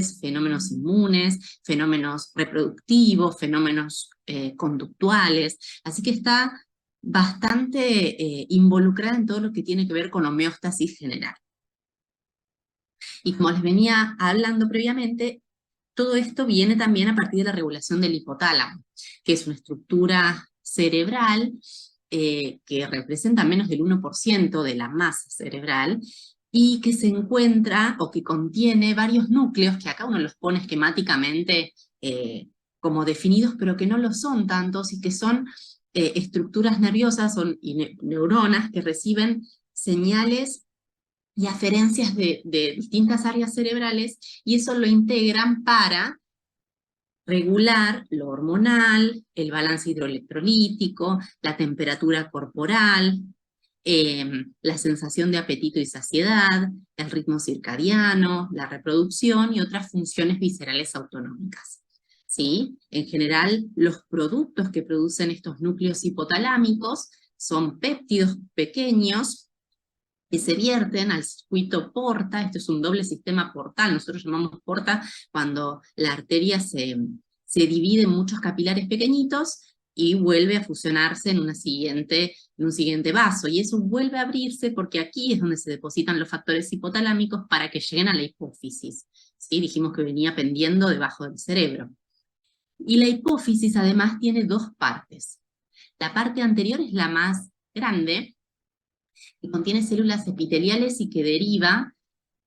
fenómenos inmunes, fenómenos reproductivos, fenómenos conductuales, así que está bastante involucrada en todo lo que tiene que ver con homeostasis general. Y como les venía hablando previamente, todo esto viene también a partir de la regulación del hipotálamo, que es una estructura cerebral que representa menos del 1% de la masa cerebral, y que se encuentra o que contiene varios núcleos que acá uno los pone esquemáticamente como definidos, pero que no lo son tantos, y que son estructuras nerviosas y neuronas que reciben señales y aferencias de distintas áreas cerebrales, y eso lo integran para regular lo hormonal, el balance hidroelectrolítico, la temperatura corporal, la sensación de apetito y saciedad, el ritmo circadiano, la reproducción y otras funciones viscerales autonómicas. ¿Sí? En general, los productos que producen estos núcleos hipotalámicos son péptidos pequeños que se vierten al circuito porta. Esto es un doble sistema portal, nosotros llamamos porta cuando la arteria se divide en muchos capilares pequeñitos y vuelve a fusionarse en un siguiente vaso, y eso vuelve a abrirse porque aquí es donde se depositan los factores hipotalámicos para que lleguen a la hipófisis. ¿Sí? Dijimos que venía pendiendo debajo del cerebro. Y la hipófisis además tiene dos partes. La parte anterior es la más grande, que contiene células epiteliales y que deriva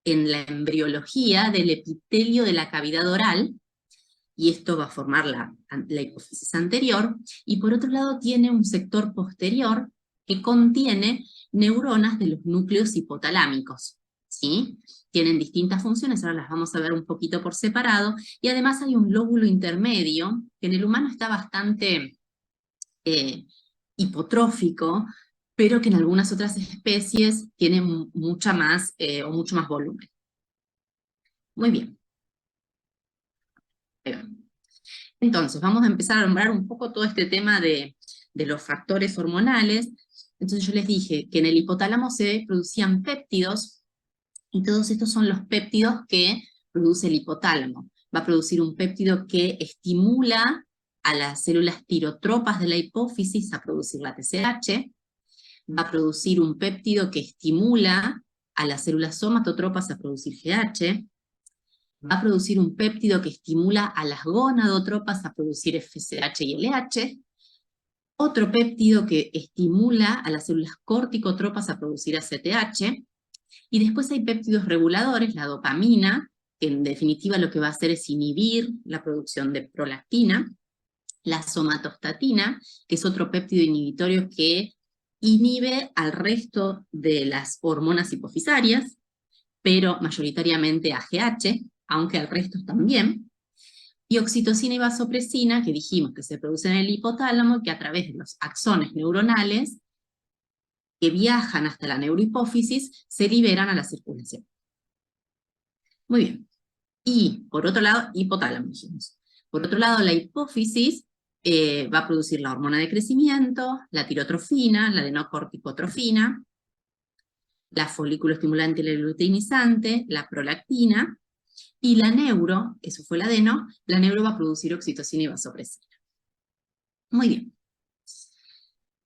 en la embriología del epitelio de la cavidad oral, y esto va a formar la hipófisis anterior. Y por otro lado tiene un sector posterior que contiene neuronas de los núcleos hipotalámicos, ¿sí? Tienen distintas funciones, ahora las vamos a ver un poquito por separado, y además hay un lóbulo intermedio, que en el humano está bastante hipotrófico, pero que en algunas otras especies tiene mucho más volumen. Muy bien. Entonces, vamos a empezar a nombrar un poco todo este tema de los factores hormonales. Entonces yo les dije que en el hipotálamo se producían péptidos, y todos estos son los péptidos que produce el hipotálamo. Va a producir un péptido que estimula a las células tirotropas de la hipófisis a producir la TSH, va a producir un péptido que estimula a las células somatotropas a producir GH, va a producir un péptido que estimula a las gonadotropas a producir FSH y LH, otro péptido que estimula a las células corticotropas a producir ACTH, y después hay péptidos reguladores, la dopamina, que en definitiva lo que va a hacer es inhibir la producción de prolactina, la somatostatina, que es otro péptido inhibitorio que inhibe al resto de las hormonas hipofisarias, pero mayoritariamente a GH, aunque al resto también, y oxitocina y vasopresina, que dijimos que se producen en el hipotálamo, que a través de los axones neuronales que viajan hasta la neurohipófisis se liberan a la circulación. Muy bien. Y por otro lado, hipotálamo dijimos. Por otro lado, la hipófisis va a producir la hormona de crecimiento, la tirotrofina, la adenocorticotrofina, la folículo estimulante y la luteinizante, la prolactina, y la neuro, eso fue la adeno, la neuro va a producir oxitocina y vasopresina. Muy bien.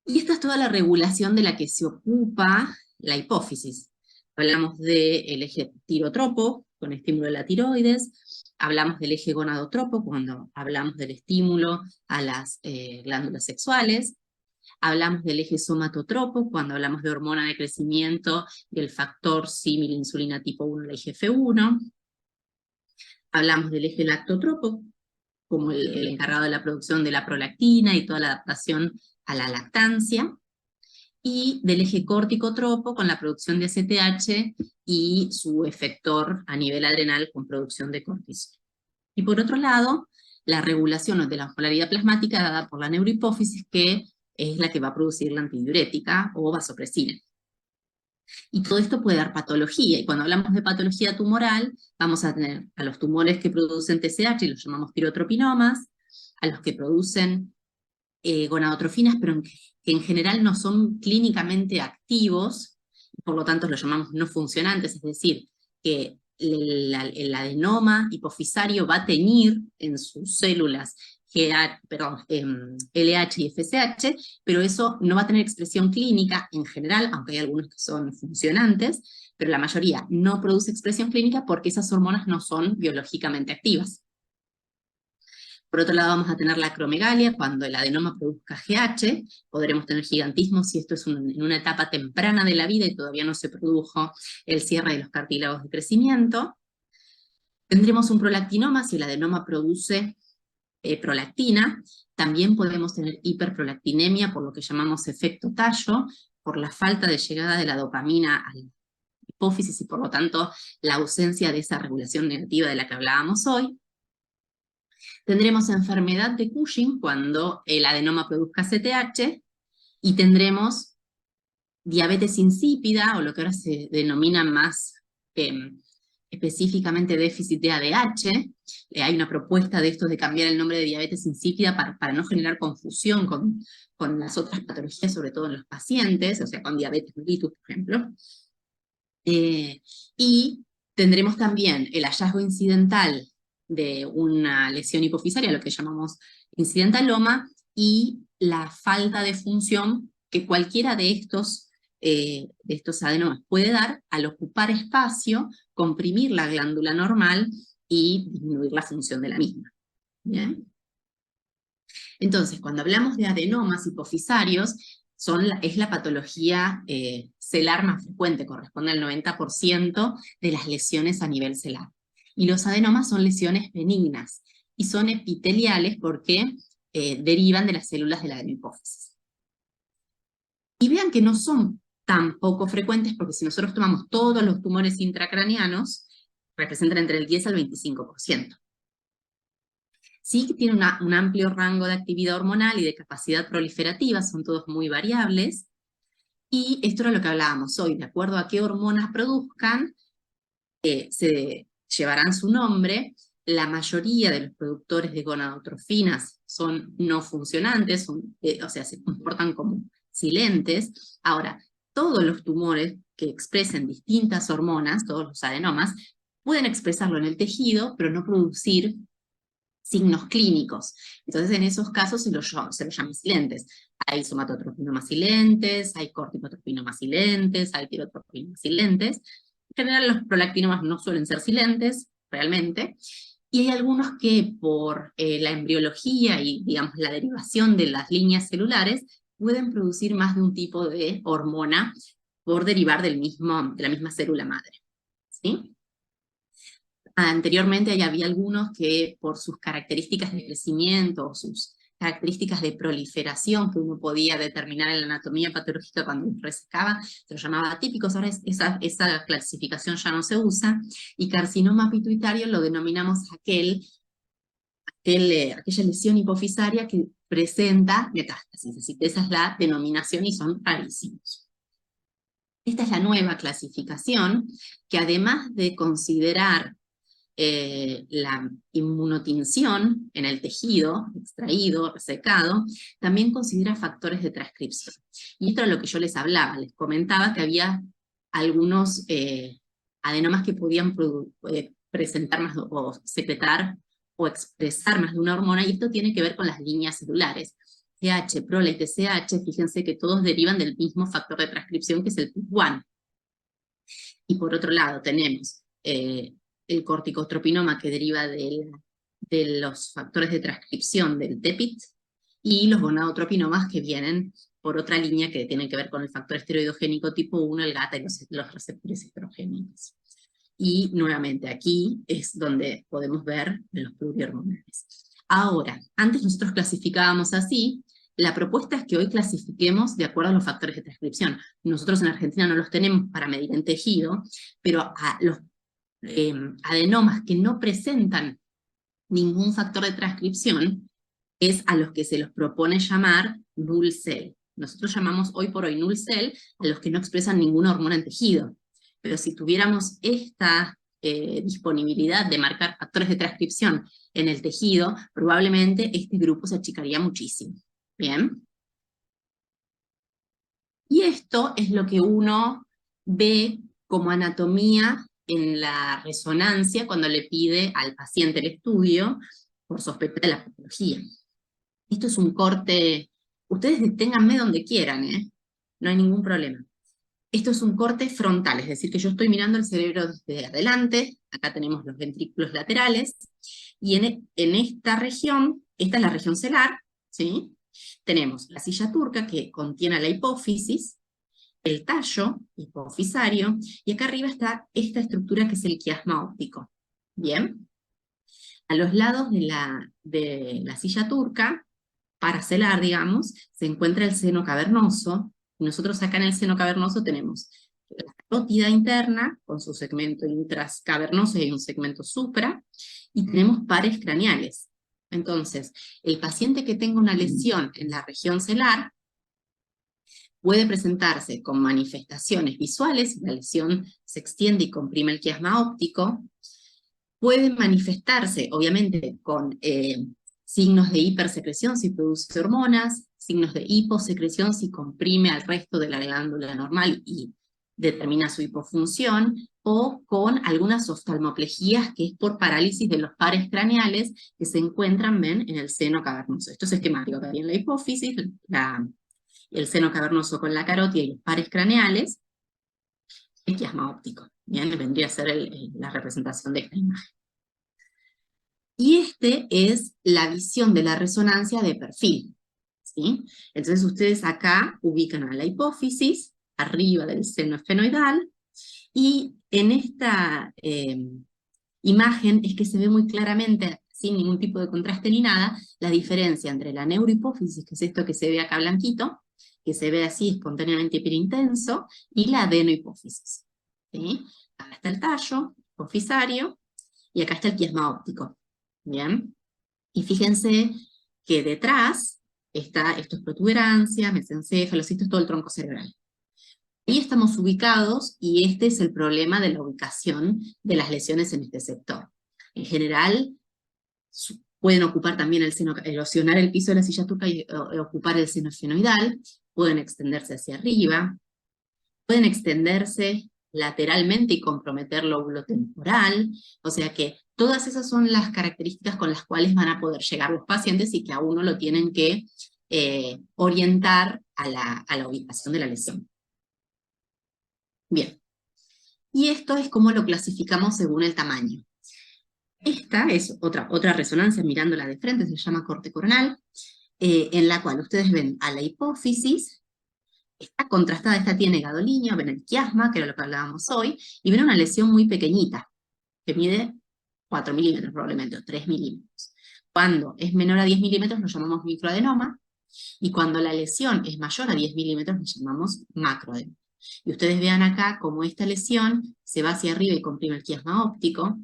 Y esta es toda la regulación de la que se ocupa la hipófisis. Hablamos del eje tirotropo, con estímulo de la tiroides, hablamos del eje gonadotropo, cuando hablamos del estímulo a las glándulas sexuales, hablamos del eje somatotropo, cuando hablamos de hormona de crecimiento y el factor símil insulina tipo 1, el eje F1, hablamos del eje lactotropo, como el encargado de la producción de la prolactina y toda la adaptación a la lactancia, y del eje corticotropo con la producción de ACTH y su efector a nivel adrenal con producción de cortisol. Y por otro lado, la regulación de la osmolaridad plasmática dada por la neurohipófisis, que es la que va a producir la antidiurética o vasopresina. Y todo esto puede dar patología, y cuando hablamos de patología tumoral, vamos a tener a los tumores que producen TSH, y los llamamos tirotropinomas, a los que producen gonadotrofinas, pero que en general no son clínicamente activos, por lo tanto los llamamos no funcionantes, es decir, que el adenoma hipofisario va a teñir en sus células LH y FSH, pero eso no va a tener expresión clínica en general, aunque hay algunos que son funcionantes, pero la mayoría no produce expresión clínica porque esas hormonas no son biológicamente activas. Por otro lado, vamos a tener la acromegalia, cuando el adenoma produzca GH, podremos tener gigantismo si esto es en una etapa temprana de la vida y todavía no se produjo el cierre de los cartílagos de crecimiento. Tendremos un prolactinoma si el adenoma produce prolactina. También podemos tener hiperprolactinemia por lo que llamamos efecto tallo, por la falta de llegada de la dopamina a la hipófisis y por lo tanto la ausencia de esa regulación negativa de la que hablábamos hoy. Tendremos enfermedad de Cushing cuando el adenoma produzca CTH y tendremos diabetes insípida, o lo que ahora se denomina más específicamente déficit de ADH. Hay una propuesta de esto de cambiar el nombre de diabetes insípida para no generar confusión con las otras patologías, sobre todo en los pacientes, o sea, con diabetes mellitus, por ejemplo. Y tendremos también el hallazgo incidental de una lesión hipofisaria, lo que llamamos incidentaloma, y la falta de función que cualquiera de estos adenomas puede dar al ocupar espacio, comprimir la glándula normal y disminuir la función de la misma. ¿Bien? Entonces, cuando hablamos de adenomas hipofisarios, es la patología celar más frecuente, corresponde al 90% de las lesiones a nivel celar. Y los adenomas son lesiones benignas, y son epiteliales porque derivan de las células de la adenohipófisis. Y vean que no son tan poco frecuentes, porque si nosotros tomamos todos los tumores intracraneanos, representan entre el 10 al 25%. Sí que tiene un amplio rango de actividad hormonal y de capacidad proliferativa, son todos muy variables, y esto era lo que hablábamos hoy, de acuerdo a qué hormonas produzcan, se llevarán su nombre. La mayoría de los productores de gonadotrofinas son no funcionantes, o sea, se comportan como silentes. Ahora, todos los tumores que expresen distintas hormonas, todos los adenomas, pueden expresarlo en el tejido, pero no producir signos clínicos. Entonces, en esos casos se los llama silentes. Hay somatotropinomas silentes, hay corticotropinomas silentes, hay tirotropinomas silentes. En general, los prolactinomas no suelen ser silentes, realmente. Y hay algunos que de la embriología y, digamos, la derivación de las líneas celulares, pueden producir más de un tipo de hormona por derivar de la misma célula madre. ¿Sí? Anteriormente había algunos que por sus características de crecimiento o sus características de proliferación que uno podía determinar en la anatomía patológica cuando resecaba, se los llamaba atípicos. Ahora esa clasificación ya no se usa, y carcinoma pituitario lo denominamos aquella lesión hipofisaria que presenta metástasis, así que esa es la denominación y son rarísimos. Esta es la nueva clasificación, que además de considerar la inmunotinción en el tejido extraído, resecado, también considera factores de transcripción. Y esto es lo que yo les hablaba, les comentaba que había algunos adenomas que podían presentar más o secretar o expresar más de una hormona, y esto tiene que ver con las líneas celulares. TH, PROLA y TSH, fíjense que todos derivan del mismo factor de transcripción, que es el PIP1. Y por otro lado tenemos el corticotropinoma, que deriva de los factores de transcripción del TEPIT, y los gonadotropinomas, que vienen por otra línea que tienen que ver con el factor esteroidogénico tipo 1, el GATA y los receptores estrogénicos. Y nuevamente aquí es donde podemos ver los plurihormonales. Ahora, antes nosotros clasificábamos así. La propuesta es que hoy clasifiquemos de acuerdo a los factores de transcripción. Nosotros en Argentina no los tenemos para medir en tejido, pero a los adenomas que no presentan ningún factor de transcripción es a los que se los propone llamar null cell. Nosotros llamamos hoy por hoy null cell a los que no expresan ninguna hormona en tejido. Pero si tuviéramos esta disponibilidad de marcar factores de transcripción en el tejido, probablemente este grupo se achicaría muchísimo. ¿Bien? Y esto es lo que uno ve como anatomía en la resonancia cuando le pide al paciente el estudio por sospecha de la patología. Esto es un corte, ustedes deténganme donde quieran, no hay ningún problema. Esto es un corte frontal, es decir, que yo estoy mirando el cerebro desde adelante, acá tenemos los ventrículos laterales, y en esta región, esta es la región celar, ¿sí? Tenemos la silla turca que contiene la hipófisis, el tallo hipofisario, y acá arriba está esta estructura que es el quiasma óptico. Bien, a los lados de la silla turca, paracelar, digamos, se encuentra el seno cavernoso, y nosotros acá en el seno cavernoso tenemos la carótida interna, con su segmento intrascavernoso y un segmento supra, y tenemos pares craneales. Entonces, el paciente que tenga una lesión en la región celar, puede presentarse con manifestaciones visuales, la lesión se extiende y comprime el quiasma óptico, puede manifestarse, obviamente, con signos de hipersecreción si produce hormonas, signos de hiposecreción si comprime al resto de la glándula normal y determina su hipofunción, o con algunas oftalmoplejías que es por parálisis de los pares craneales que se encuentran, ven, en el seno cavernoso. Esto es esquemático, acá viene la hipófisis, el seno cavernoso con la carótida y los pares craneales, el quiasma óptico. Bien, vendría a ser la representación de esta imagen. Y este es la visión de la resonancia de perfil, ¿sí? Entonces ustedes acá ubican a la hipófisis, arriba del seno esfenoidal, y en esta imagen es que se ve muy claramente, sin ningún tipo de contraste ni nada, la diferencia entre la neurohipófisis, que es esto que se ve acá blanquito, que se ve así espontáneamente hiperintenso, y la adenohipófisis, ¿sí? Acá está el tallo hipofisario, y acá está el quiasma óptico. ¿Bien? Y fíjense que detrás está, esto es protuberancia, mesencéfalos, esto es todo el tronco cerebral. Ahí estamos ubicados, y este es el problema de la ubicación de las lesiones en este sector. En general, pueden ocupar también el seno, erosionar el piso de la silla turca y ocupar el seno esfenoidal, pueden extenderse hacia arriba, pueden extenderse lateralmente y comprometer lóbulo temporal, o sea que todas esas son las características con las cuales van a poder llegar los pacientes y que a uno lo tienen que orientar a la ubicación de la lesión. Bien, y esto es como lo clasificamos según el tamaño. Esta es otra resonancia mirándola de frente, se llama corte coronal, en la cual ustedes ven a la hipófisis. Está contrastada, esta tiene gadolinio, ven el quiasma, que era lo que hablábamos hoy, y ven una lesión muy pequeñita, que mide 4 milímetros probablemente, o 3 milímetros. Cuando es menor a 10 milímetros lo llamamos microadenoma, y cuando la lesión es mayor a 10 milímetros lo llamamos macroadenoma. Y ustedes vean acá cómo esta lesión se va hacia arriba y comprime el quiasma óptico,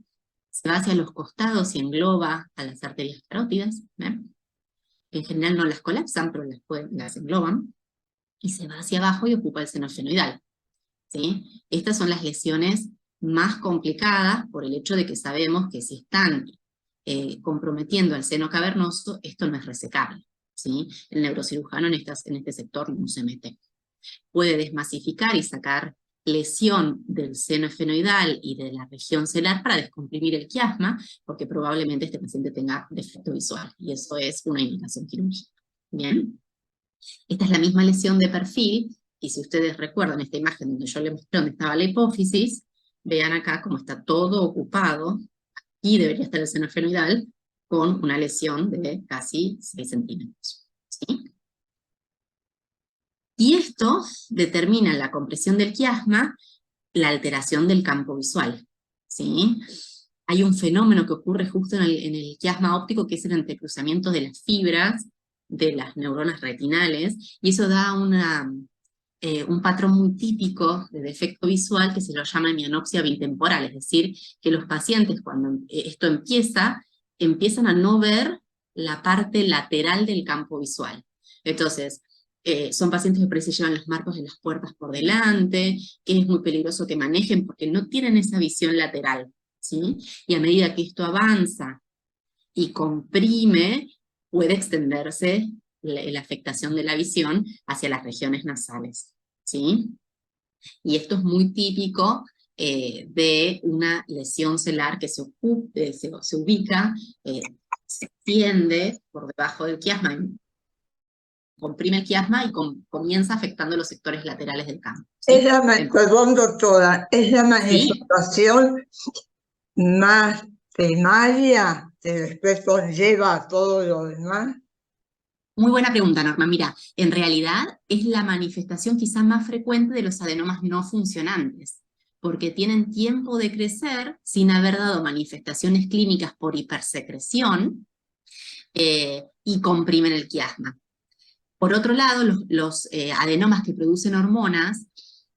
se va hacia los costados y engloba a las arterias carótidas, ¿ven? En general no las colapsan, pero las engloban, y se va hacia abajo y ocupa el seno esfenoidal, ¿sí? Estas son las lesiones más complicadas por el hecho de que sabemos que si están comprometiendo el seno cavernoso, esto no es resecable, ¿sí? El neurocirujano en este sector no se mete. Puede desmasificar y sacar lesión del seno esfenoidal y de la región celar para descomprimir el quiasma, porque probablemente este paciente tenga defecto visual, y eso es una indicación quirúrgica. ¿Bien? Esta es la misma lesión de perfil, y si ustedes recuerdan esta imagen donde yo les mostré donde estaba la hipófisis, vean acá cómo está todo ocupado, y debería estar el seno esfenoidal, con una lesión de casi 6 centímetros. ¿Sí? Y esto determina en la compresión del quiasma la alteración del campo visual, ¿sí? Hay un fenómeno que ocurre justo en el quiasma óptico, que es el entrecruzamiento de las fibras de las neuronas retinales, y eso da un patrón muy típico de defecto visual que se lo llama hemianopsia bitemporal, es decir, que los pacientes cuando esto empiezan a no ver la parte lateral del campo visual. Entonces, son pacientes que por ahí se llevan los marcos de las puertas por delante, que es muy peligroso que manejen porque no tienen esa visión lateral, ¿sí? Y a medida que esto avanza y comprime, puede extenderse la afectación de la visión hacia las regiones nasales, ¿sí? Y esto es muy típico de una lesión celular que se ubica, se extiende por debajo del quiasma, comprime el quiasma y comienza afectando los sectores laterales del campo. ¿Sí? Perdón, doctora, ¿es la ¿Sí? manifestación más primaria que después conlleva a todo lo demás? Muy buena pregunta, Norma. Mira, en realidad es la manifestación quizá más frecuente de los adenomas no funcionantes, porque tienen tiempo de crecer sin haber dado manifestaciones clínicas por hipersecreción y comprimen el quiasma. Por otro lado, los adenomas que producen hormonas,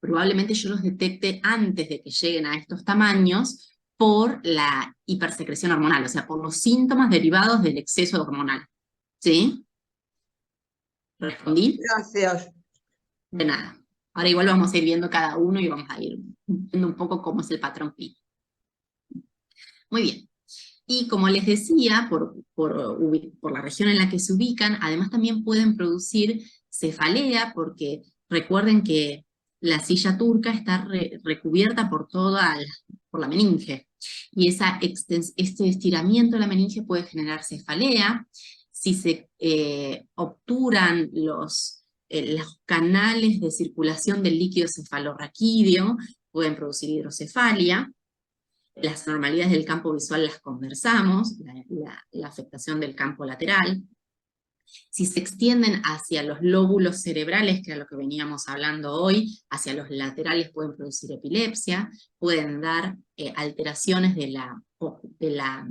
probablemente yo los detecte antes de que lleguen a estos tamaños por la hipersecreción hormonal, o sea, por los síntomas derivados del exceso hormonal. ¿Sí? ¿Respondí? Gracias. De nada. Ahora igual vamos a ir viendo cada uno y vamos a ir viendo un poco cómo es el patrón clínico. Muy bien. Y como les decía, por la región en la que se ubican, además también pueden producir cefalea, porque recuerden que la silla turca está recubierta por por la meninge. Y este estiramiento de la meninge puede generar cefalea. Si se obturan los canales de circulación del líquido cefalorraquídeo, pueden producir hidrocefalia. Las anormalidades del campo visual las conversamos, la afectación del campo lateral. Si se extienden hacia los lóbulos cerebrales, que es lo que veníamos hablando hoy, hacia los laterales pueden producir epilepsia, pueden dar alteraciones de la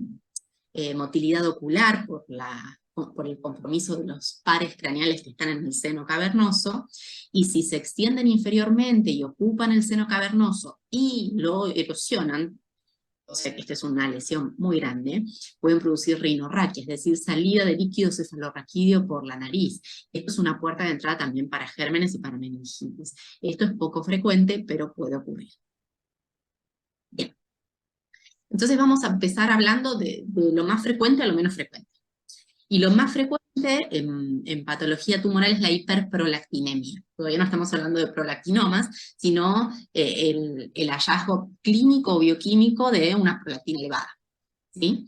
motilidad ocular por el compromiso de los pares craneales que están en el seno cavernoso, y si se extienden inferiormente y ocupan el seno cavernoso y lo erosionan, o sea que esta es una lesión muy grande, pueden producir rinorraquia, es decir, salida de líquido cefalorraquídeo por la nariz. Esto es una puerta de entrada también para gérmenes y para meningitis. Esto es poco frecuente, pero puede ocurrir. Bien. Entonces vamos a empezar hablando de lo más frecuente a lo menos frecuente. Y lo más frecuente en patología tumoral es la hiperprolactinemia. Todavía no estamos hablando de prolactinomas, sino el hallazgo clínico o bioquímico de una prolactina elevada. ¿Sí?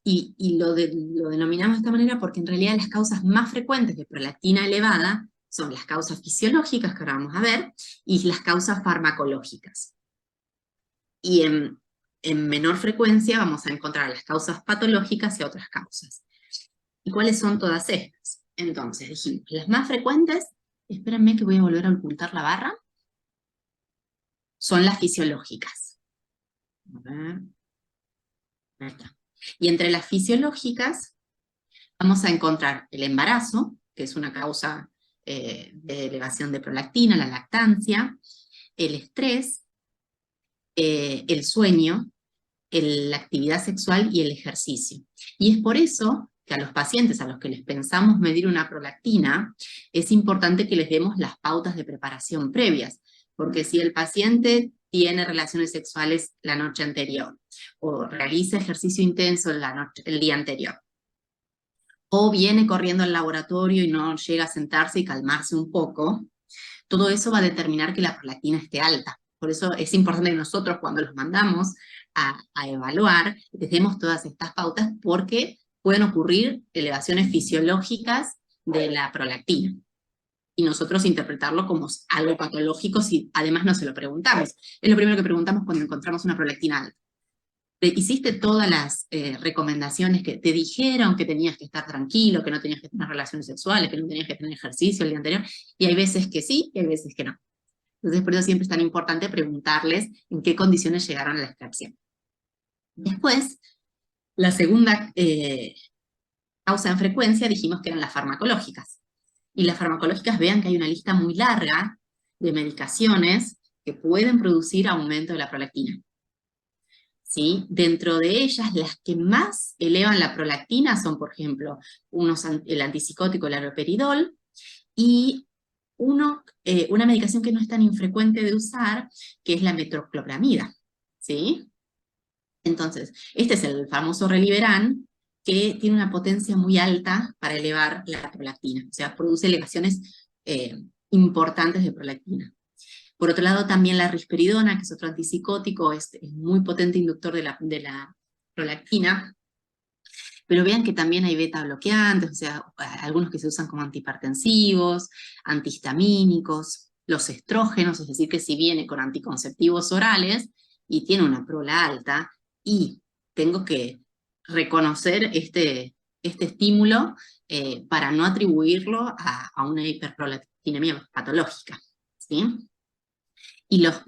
Y lo denominamos de esta manera porque en realidad las causas más frecuentes de prolactina elevada son las causas fisiológicas, que ahora vamos a ver, y las causas farmacológicas. Y en menor frecuencia vamos a encontrar las causas patológicas y otras causas. ¿Y cuáles son todas estas? Entonces, dijimos, las más frecuentes, espérenme que voy a volver a ocultar la barra, son las fisiológicas. A ver. Ahí está. Y entre las fisiológicas vamos a encontrar el embarazo, que es una causa de elevación de prolactina, la lactancia, el estrés, el sueño, la actividad sexual y el ejercicio. Y es por eso que a los pacientes a los que les pensamos medir una prolactina, es importante que les demos las pautas de preparación previas, porque si el paciente tiene relaciones sexuales la noche anterior, o realiza ejercicio intenso el día anterior, o viene corriendo al laboratorio y no llega a sentarse y calmarse un poco, todo eso va a determinar que la prolactina esté alta. Por eso es importante que nosotros, cuando los mandamos a evaluar, les demos todas estas pautas, porque pueden ocurrir elevaciones fisiológicas de la prolactina. Y nosotros interpretarlo como algo patológico si además no se lo preguntamos. Es lo primero que preguntamos cuando encontramos una prolactina alta. ¿Hiciste todas las recomendaciones que te dijeron que tenías que estar tranquilo, que no tenías que tener relaciones sexuales, que no tenías que tener ejercicio el día anterior? Y hay veces que sí, y hay veces que no. Entonces, por eso siempre es tan importante preguntarles en qué condiciones llegaron a la extracción. Después, la segunda causa en frecuencia dijimos que eran las farmacológicas. Y las farmacológicas, vean que hay una lista muy larga de medicaciones que pueden producir aumento de la prolactina. ¿Sí? Dentro de ellas, las que más elevan la prolactina son, por ejemplo, el antipsicótico, el haloperidol, y una medicación que no es tan infrecuente de usar, que es la metoclopramida. ¿Sí? Entonces, este es el famoso Reliberan, que tiene una potencia muy alta para elevar la prolactina, o sea, produce elevaciones importantes de prolactina. Por otro lado, también la risperidona, que es otro antipsicótico, es muy potente inductor de la prolactina, pero vean que también hay beta bloqueantes, o sea, algunos que se usan como antihipertensivos, antihistamínicos, los estrógenos, es decir, que si viene con anticonceptivos orales y tiene una prola alta, y tengo que reconocer este estímulo para no atribuirlo a una hiperprolactinemia patológica, ¿sí? Y la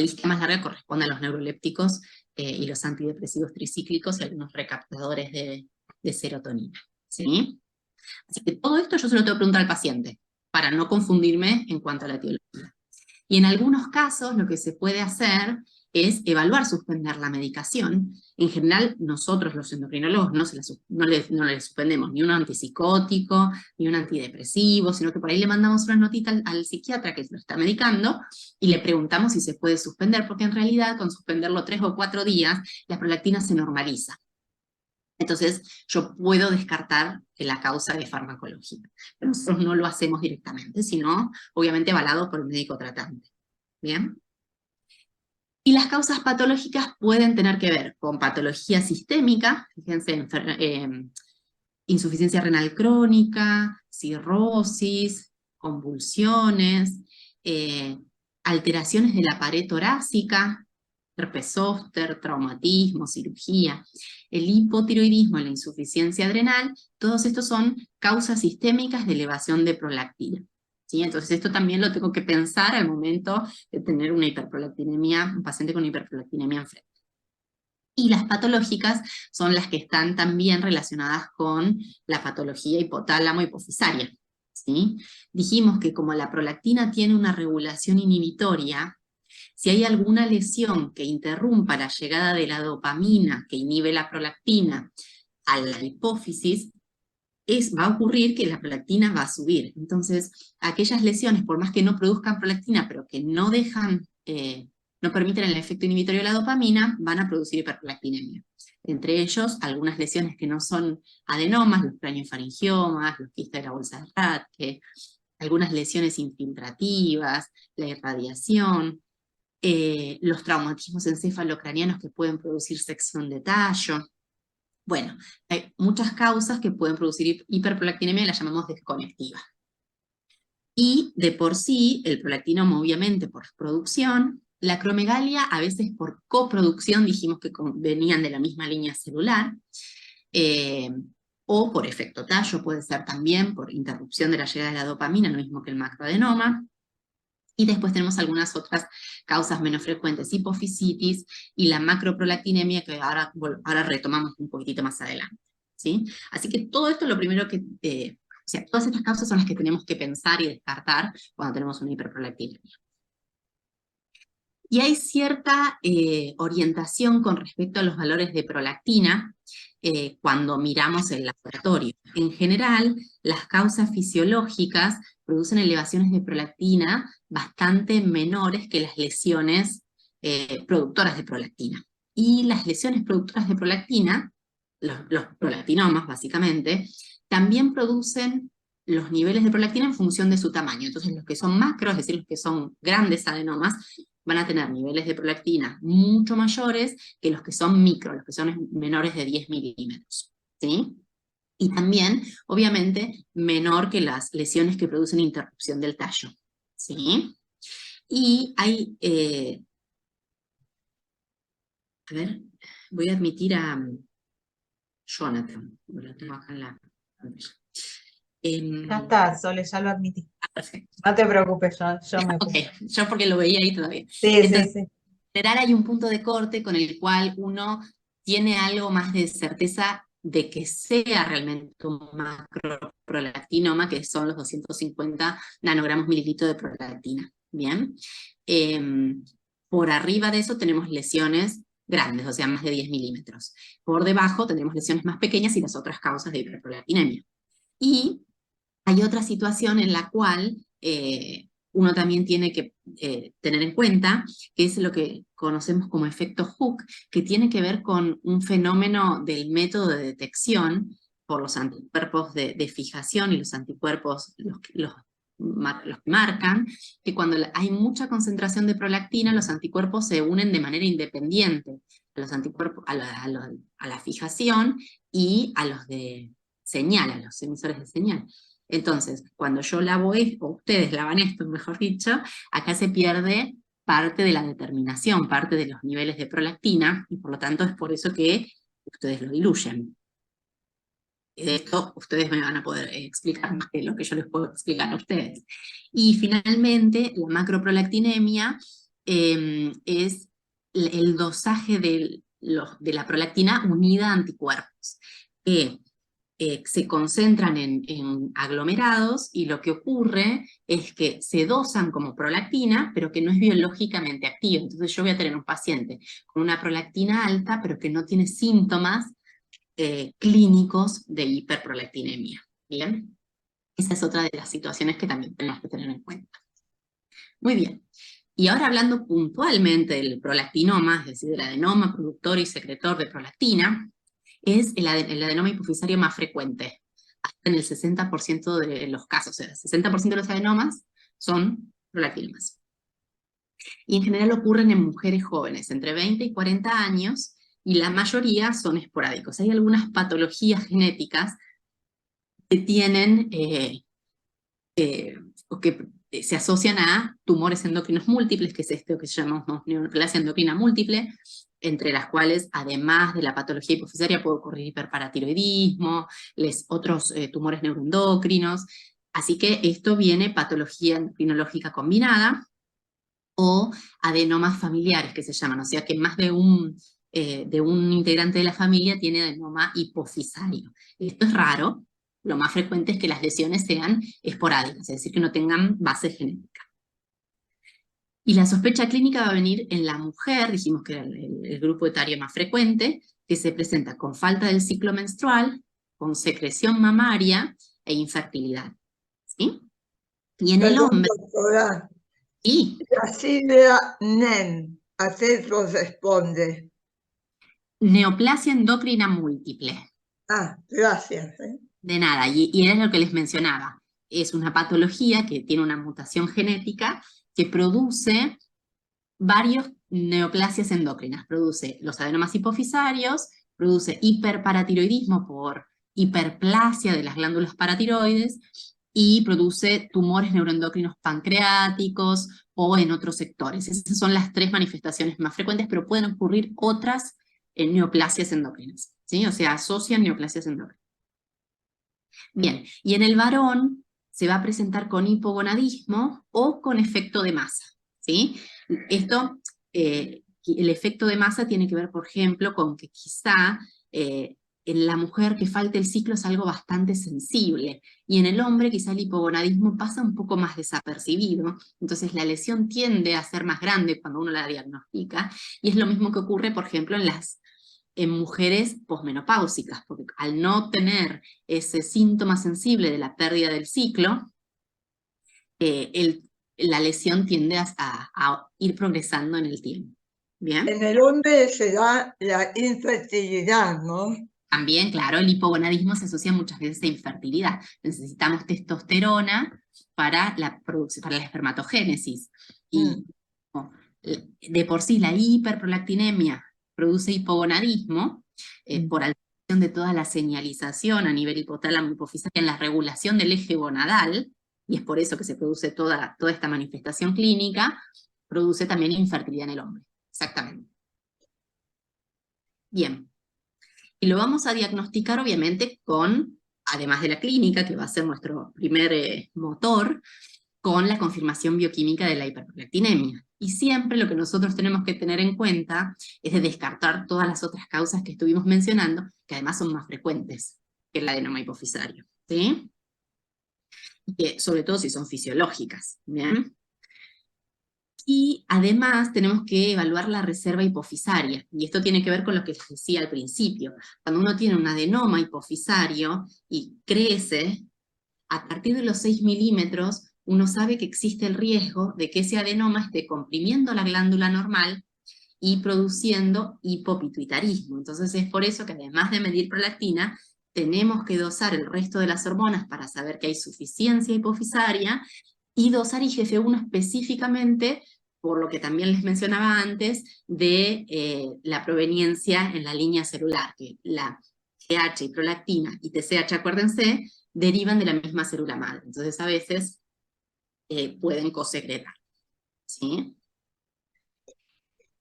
lista más larga corresponde a los neurolépticos y los antidepresivos tricíclicos y algunos recaptadores de serotonina, ¿sí? Así que todo esto yo se lo tengo que preguntar al paciente, para no confundirme en cuanto a la etiología. Y en algunos casos lo que se puede hacer es evaluar suspender la medicación. En general, nosotros los endocrinólogos no le suspendemos ni un antipsicótico, ni un antidepresivo, sino que por ahí le mandamos una notita al psiquiatra que lo está medicando y le preguntamos si se puede suspender, porque en realidad con suspenderlo 3 o 4 días, la prolactina se normaliza. Entonces, yo puedo descartar que la causa es farmacológica. Pero nosotros no lo hacemos directamente, sino, obviamente, avalado por el médico tratante. ¿Bien? Y las causas patológicas pueden tener que ver con patología sistémica, fíjense, insuficiencia renal crónica, cirrosis, convulsiones, alteraciones de la pared torácica, herpes zóster, traumatismo, cirugía, el hipotiroidismo, la insuficiencia adrenal, todos estos son causas sistémicas de elevación de prolactina. ¿Sí? Entonces esto también lo tengo que pensar al momento de tener una hiperprolactinemia, un paciente con hiperprolactinemia enfrente. Y las patológicas son las que están también relacionadas con la patología hipotálamo-hipofisaria. ¿Sí? Dijimos que como la prolactina tiene una regulación inhibitoria, si hay alguna lesión que interrumpa la llegada de la dopamina, que inhibe la prolactina, a la hipófisis, va a ocurrir que la prolactina va a subir. Entonces, aquellas lesiones, por más que no produzcan prolactina, pero que no dejan, no permiten el efecto inhibitorio de la dopamina, van a producir hiperprolactinemia. Entre ellos, algunas lesiones que no son adenomas, los craniofaringiomas, los quistes de la bolsa de Rathke, algunas lesiones infiltrativas, la irradiación, los traumatismos encefalocranianos que pueden producir sección de tallo. Bueno, hay muchas causas que pueden producir hiperprolactinemia y la llamamos desconectiva. Y de por sí, el prolactinoma obviamente por producción, la acromegalia a veces por coproducción, dijimos que venían de la misma línea celular, o por efecto tallo, puede ser también por interrupción de la llegada de la dopamina, lo mismo que el macroadenoma. Y después tenemos algunas otras causas menos frecuentes, hipofisitis y la macroprolactinemia, que ahora retomamos un poquitito más adelante, ¿sí? Así que todo esto lo primero que, o sea, todas estas causas son las que tenemos que pensar y descartar cuando tenemos una hiperprolactinemia. Y hay cierta orientación con respecto a los valores de prolactina cuando miramos el laboratorio. En general, las causas fisiológicas producen elevaciones de prolactina bastante menores que las lesiones productoras de prolactina. Y las lesiones productoras de prolactina, los prolactinomas básicamente, también producen los niveles de prolactina en función de su tamaño. Entonces los que son macro, es decir, los que son grandes adenomas, van a tener niveles de prolactina mucho mayores que los que son micro, los que son menores de 10 milímetros. ¿Sí? Y también, obviamente, menor que las lesiones que producen interrupción del tallo. ¿Sí? Y hay... a ver, voy a admitir a Jonathan. Lo tengo acá en la pantalla. Ya está, Sole, ya lo admití. Perfecto. No te preocupes, yo me Ok, yo porque lo veía ahí todavía. Sí, Entonces, sí. en general hay un punto de corte con el cual uno tiene algo más de certeza de que sea realmente un macroprolactinoma, que son los 250 nanogramos mililitros de prolactina. Bien. Por arriba de eso tenemos lesiones grandes, o sea, más de 10 milímetros. Por debajo tendremos lesiones más pequeñas y las otras causas de hiperprolactinemia. Y hay otra situación en la cual uno también tiene que tener en cuenta, que es lo que conocemos como efecto Hooke, que tiene que ver con un fenómeno del método de detección por los anticuerpos de fijación y los anticuerpos, los que marcan que cuando hay mucha concentración de prolactina, los anticuerpos se unen de manera independiente a los anticuerpos, a la fijación y a los de señal, a los emisores de señal. Entonces, cuando yo lavo esto, o ustedes lavan esto, mejor dicho, acá se pierde parte de la determinación, parte de los niveles de prolactina, y por lo tanto es por eso que ustedes lo diluyen. De esto ustedes me van a poder explicar más que lo que yo les puedo explicar a ustedes. Y finalmente, la macroprolactinemia es el dosaje de la prolactina unida a anticuerpos, que se concentran en aglomerados, y lo que ocurre es que se dosan como prolactina, pero que no es biológicamente activa. Entonces yo voy a tener un paciente con una prolactina alta, pero que no tiene síntomas clínicos de hiperprolactinemia. ¿Bien? Esa es otra de las situaciones que también tenemos que tener en cuenta. Muy bien. Y ahora hablando puntualmente del prolactinoma, es decir, del adenoma productor y secretor de prolactina, es el adenoma hipofisario más frecuente, hasta en el 60% de los casos. O sea, el 60% de los adenomas son prolactinomas. Y en general ocurren en mujeres jóvenes, entre 20 y 40 años, y la mayoría son esporádicos. Hay algunas patologías genéticas que tienen, o que se asocian a tumores endocrinos múltiples, que es esto que llamamos neoplasia endocrina múltiple, entre las cuales, además de la patología hipofisaria, puede ocurrir hiperparatiroidismo, otros tumores neuroendocrinos. Así que esto viene patología endocrinológica combinada, o adenomas familiares, que se llaman, o sea que más de un integrante de la familia tiene adenoma hipofisario. Esto es raro, lo más frecuente es que las lesiones sean esporádicas, es decir, que no tengan base genética. Y la sospecha clínica va a venir en la mujer, dijimos que era el grupo etario más frecuente, que se presenta con falta del ciclo menstrual, con secreción mamaria e infertilidad. ¿Sí? Y en el hombre... Doctora, sí. la sigla NEM, ¿a qué corresponde? Neoplasia endocrina múltiple. Ah, gracias. De nada, y era lo que les mencionaba. Es una patología que tiene una mutación genética que produce varios neoplasias endocrinas. Produce los adenomas hipofisarios, produce hiperparatiroidismo por hiperplasia de las glándulas paratiroides, y produce tumores neuroendocrinos pancreáticos o en otros sectores. Esas son las tres manifestaciones más frecuentes, pero pueden ocurrir otras neoplasias endocrinas, ¿sí? O sea, asocian neoplasias endocrinas. Bien, y en el varón se va a presentar con hipogonadismo o con efecto de masa, ¿sí? Esto, el efecto de masa tiene que ver, por ejemplo, con que quizá en la mujer que falte el ciclo es algo bastante sensible, y en el hombre quizá el hipogonadismo pasa un poco más desapercibido, entonces la lesión tiende a ser más grande cuando uno la diagnostica, y es lo mismo que ocurre, por ejemplo, en mujeres posmenopáusicas, porque al no tener ese síntoma sensible de la pérdida del ciclo, la lesión tiende a ir progresando en el tiempo. ¿Bien? En el hombre se da la infertilidad, ¿no? También, claro, el hipogonadismo se asocia muchas veces a infertilidad. Necesitamos testosterona para la espermatogénesis. Y de por sí la hiperprolactinemia produce hipogonadismo por alteración de toda la señalización a nivel hipotálamo hipofisario en la regulación del eje gonadal, y es por eso que se produce toda esta manifestación clínica, produce también infertilidad en el hombre. Exactamente. Bien. Y lo vamos a diagnosticar obviamente con, además de la clínica, que va a ser nuestro primer motor, con la confirmación bioquímica de la hiperprolactinemia. Y siempre lo que nosotros tenemos que tener en cuenta es de descartar todas las otras causas que estuvimos mencionando, que además son más frecuentes que el adenoma hipofisario, ¿sí? Y que, sobre todo si son fisiológicas, ¿bien? Y además tenemos que evaluar la reserva hipofisaria, y esto tiene que ver con lo que les decía al principio. Cuando uno tiene un adenoma hipofisario y crece, a partir de los 6 milímetros, uno sabe que existe el riesgo de que ese adenoma esté comprimiendo la glándula normal y produciendo hipopituitarismo. Entonces es por eso que, además de medir prolactina, tenemos que dosar el resto de las hormonas para saber que hay suficiencia hipofisaria, y dosar IGF-1 específicamente, por lo que también les mencionaba antes, de la proveniencia en la línea celular, que la GH y prolactina y TSH, acuérdense, derivan de la misma célula madre. Entonces a veces pueden cosecretar, ¿sí?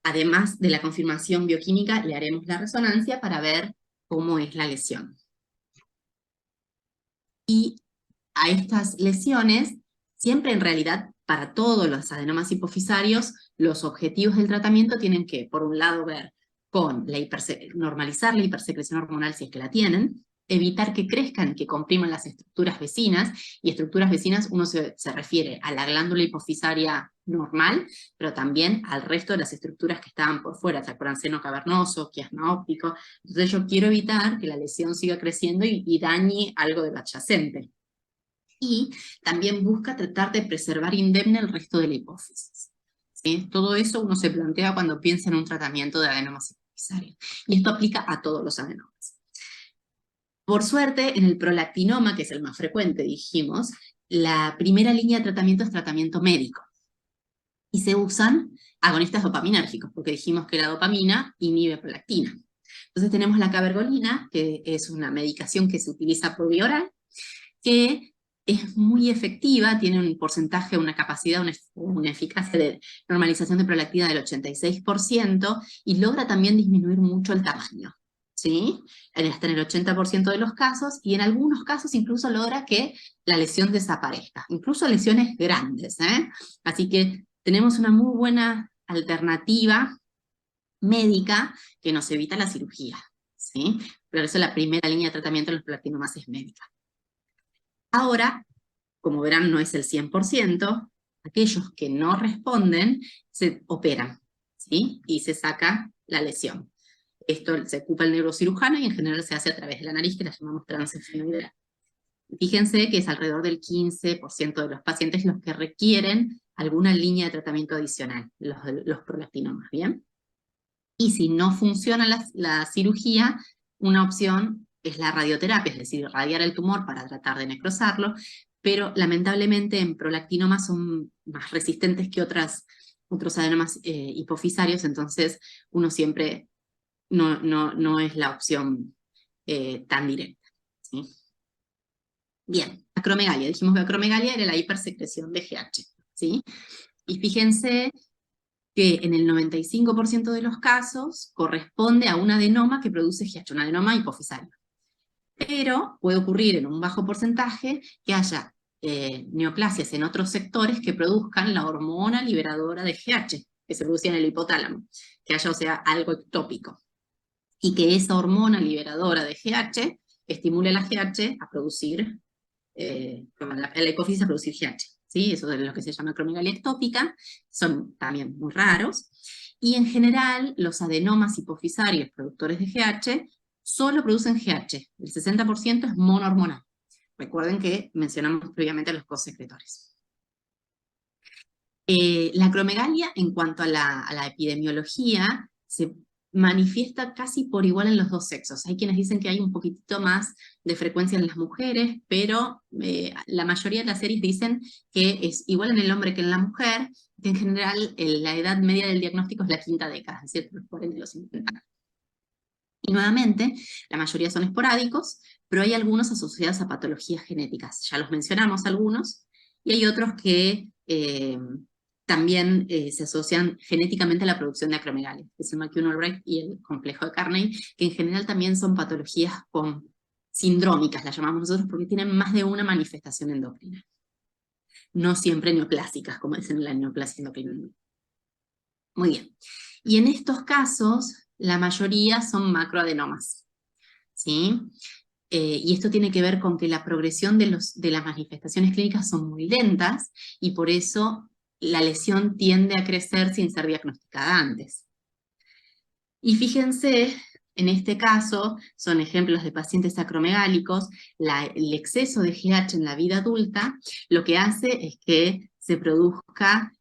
Además de la confirmación bioquímica, le haremos la resonancia para ver cómo es la lesión. Y a estas lesiones, siempre en realidad, para todos los adenomas hipofisarios, los objetivos del tratamiento tienen que, por un lado, ver con normalizar la hipersecreción hormonal si es que la tienen, evitar que crezcan, que compriman las estructuras vecinas, y estructuras vecinas uno se refiere a la glándula hipofisaria normal, pero también al resto de las estructuras que estaban por fuera, ¿se acuerdan? Seno cavernoso, quiasma óptico. Entonces yo quiero evitar que la lesión siga creciendo y dañe algo del adyacente. Y también busca tratar de preservar indemne el resto de la hipófisis, ¿sí? Todo eso uno se plantea cuando piensa en un tratamiento de adenomas hipofisarios. Y esto aplica a todos los adenomas. Por suerte, en el prolactinoma, que es el más frecuente, dijimos, la primera línea de tratamiento es tratamiento médico. Y se usan agonistas dopaminérgicos, porque dijimos que la dopamina inhibe prolactina. Entonces tenemos la cabergolina, que es una medicación que se utiliza por vía oral, que es muy efectiva, tiene un porcentaje, una capacidad, una eficacia de normalización de prolactina del 86%, y logra también disminuir mucho el tamaño, ¿sí? Hasta en el 80% de los casos, y en algunos casos incluso logra que la lesión desaparezca, incluso lesiones grandes, ¿eh? Así que tenemos una muy buena alternativa médica que nos evita la cirugía, ¿sí? Por eso la primera línea de tratamiento de los prolaktinomas es médica. Ahora, como verán, no es el 100%, aquellos que no responden se operan, ¿sí? Y se saca la lesión. Esto se ocupa el neurocirujano y en general se hace a través de la nariz, que la llamamos transesfenoidea. Fíjense que es alrededor del 15% de los pacientes los que requieren alguna línea de tratamiento adicional, los prolaktinomas, ¿bien? Y si no funciona la cirugía, una opción es la radioterapia, es decir, radiar el tumor para tratar de necrosarlo, pero lamentablemente en prolactinomas son más resistentes que otros adenomas hipofisarios, entonces uno siempre no es la opción tan directa, ¿sí? Bien, acromegalia. Dijimos que acromegalia era la hipersecreción de GH, ¿sí? Y fíjense que en el 95% de los casos corresponde a un adenoma que produce GH, un adenoma hipofisario. Pero puede ocurrir en un bajo porcentaje que haya neoplasias en otros sectores que produzcan la hormona liberadora de GH, que se produce en el hipotálamo, que haya, o sea, algo ectópico. Y que esa hormona liberadora de GH estimule la GH a producir, la hipófisis a producir GH. ¿Sí? Eso es lo que se llama acromegalia ectópica, son también muy raros. Y en general, los adenomas hipofisarios productores de GH solo producen GH, el 60% es monohormonal. Recuerden que mencionamos previamente a los cosecretores. La acromegalia, en cuanto a la epidemiología, se manifiesta casi por igual en los dos sexos. Hay quienes dicen que hay un poquitito más de frecuencia en las mujeres, pero la mayoría de las series dicen que es igual en el hombre que en la mujer, que en general la edad media del diagnóstico es la quinta década, es decir, los 40 y los 50. Y nuevamente, la mayoría son esporádicos, pero hay algunos asociados a patologías genéticas. Ya los mencionamos algunos, y hay otros que también se asocian genéticamente a la producción de acromegalia, que es el McCune-Albright y el complejo de Carney, que en general también son patologías sindrómicas, las llamamos nosotros, porque tienen más de una manifestación endocrina. No siempre neoplásicas, como dicen la neoplasia endocrina. Muy bien. Y en estos casos, la mayoría son macroadenomas, ¿sí? Y esto tiene que ver con que la progresión de las manifestaciones clínicas son muy lentas, y por eso la lesión tiende a crecer sin ser diagnosticada antes. Y fíjense, en este caso, son ejemplos de pacientes acromegálicos, el exceso de GH en la vida adulta lo que hace es que se produzca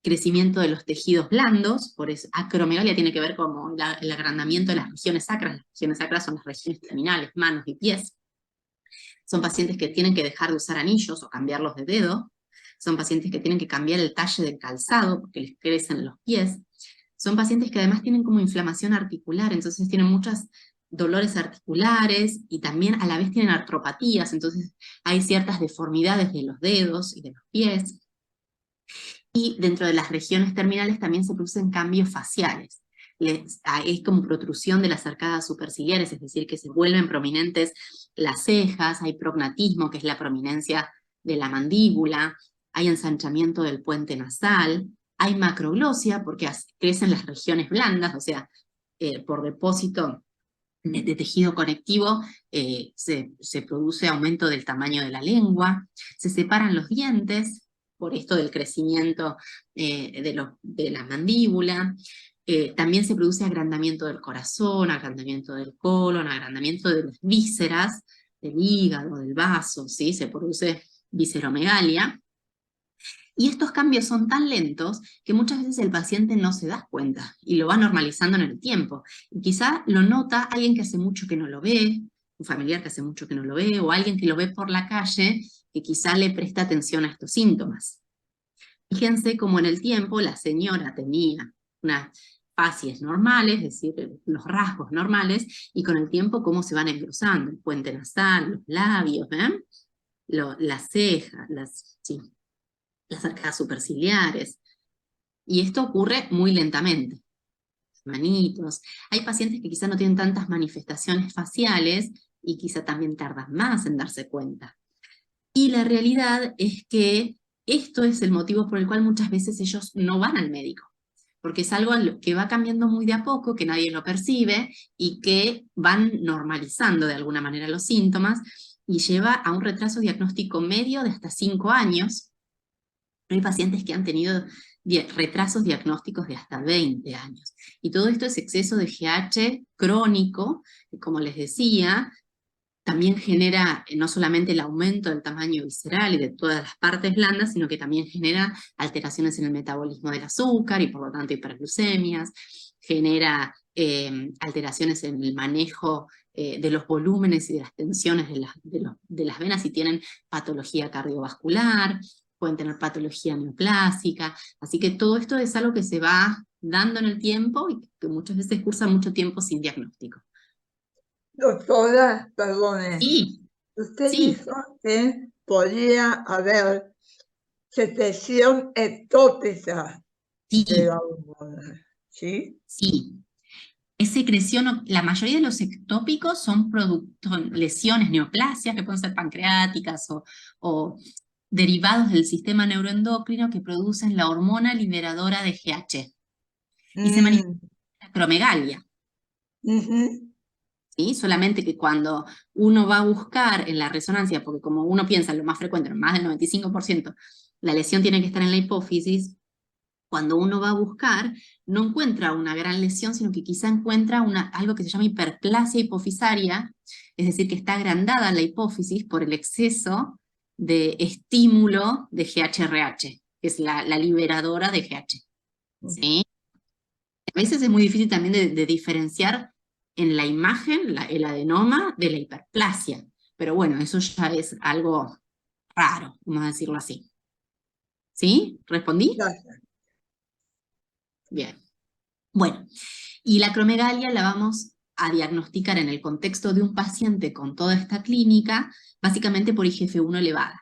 crecimiento de los tejidos blandos, por eso acromegalia tiene que ver con el agrandamiento de las regiones sacras. Las regiones sacras son las regiones terminales, manos y pies. Son pacientes que tienen que dejar de usar anillos o cambiarlos de dedo, son pacientes que tienen que cambiar el talle del calzado porque les crecen los pies, son pacientes que además tienen como inflamación articular, entonces tienen muchos dolores articulares y también a la vez tienen artropatías, entonces hay ciertas deformidades de los dedos y de los pies. Y dentro de las regiones terminales también se producen cambios faciales. Es como protrusión de las arcadas superciliares, es decir, que se vuelven prominentes las cejas, hay prognatismo, que es la prominencia de la mandíbula, hay ensanchamiento del puente nasal, hay macroglosia, porque crecen las regiones blandas, o sea, por depósito de tejido conectivo se produce aumento del tamaño de la lengua, se separan los dientes, por esto del crecimiento de la mandíbula, también se produce agrandamiento del corazón, agrandamiento del colon, agrandamiento de las vísceras, del hígado, del vaso, ¿sí? Se produce visceromegalia. Y estos cambios son tan lentos que muchas veces el paciente no se da cuenta y lo va normalizando en el tiempo. Y quizá lo nota alguien que hace mucho que no lo ve, un familiar que hace mucho que no lo ve, o alguien que lo ve por la calle que quizá le presta atención a estos síntomas. Fíjense cómo en el tiempo la señora tenía unas facies normales, es decir, los rasgos normales, y con el tiempo cómo se van engrosando, el puente nasal, los labios, las cejas, las arcadas superciliares. Y esto ocurre muy lentamente. Manitos. Hay pacientes que quizá no tienen tantas manifestaciones faciales y quizá también tardan más en darse cuenta. Y la realidad es que esto es el motivo por el cual muchas veces ellos no van al médico, porque es algo que va cambiando muy de a poco, que nadie lo percibe, y que van normalizando de alguna manera los síntomas, y lleva a un retraso diagnóstico medio de hasta 5 años. Hay pacientes que han tenido retrasos diagnósticos de hasta 20 años. Y todo esto es exceso de GH crónico, que como les decía, también genera no solamente el aumento del tamaño visceral y de todas las partes blandas, sino que también genera alteraciones en el metabolismo del azúcar y por lo tanto hiperglucemias, genera alteraciones en el manejo de los volúmenes y de las tensiones de las venas, y tienen patología cardiovascular, pueden tener patología neoplásica, así que todo esto es algo que se va dando en el tiempo y que muchas veces cursa mucho tiempo sin diagnóstico. Doctora, perdone, Sí, usted sí, dijo que podría haber secreción ectópica de sí, la hormona, ¿sí? sí. Es secreción, la mayoría de los ectópicos son lesiones, neoplasias, que pueden ser pancreáticas o derivados del sistema neuroendocrino que producen la hormona liberadora de GH. Y se manifiesta Mm, en la acromegalia. ujú, ¿Sí? Solamente que cuando uno va a buscar en la resonancia, porque como uno piensa, lo más frecuente, más del 95%, la lesión tiene que estar en la hipófisis, cuando uno va a buscar, no encuentra una gran lesión, sino que quizá encuentra algo que se llama hiperplasia hipofisaria, es decir, que está agrandada la hipófisis por el exceso de estímulo de GHRH, que es la liberadora de GH. ¿Sí? A veces es muy difícil también de diferenciar en la imagen el adenoma de la hiperplasia, pero bueno, eso ya es algo raro, vamos a decirlo así. ¿Sí? ¿Respondí? gracias. Bien. Bueno, y la acromegalia la vamos a diagnosticar en el contexto de un paciente con toda esta clínica, básicamente por IGF-1 elevada.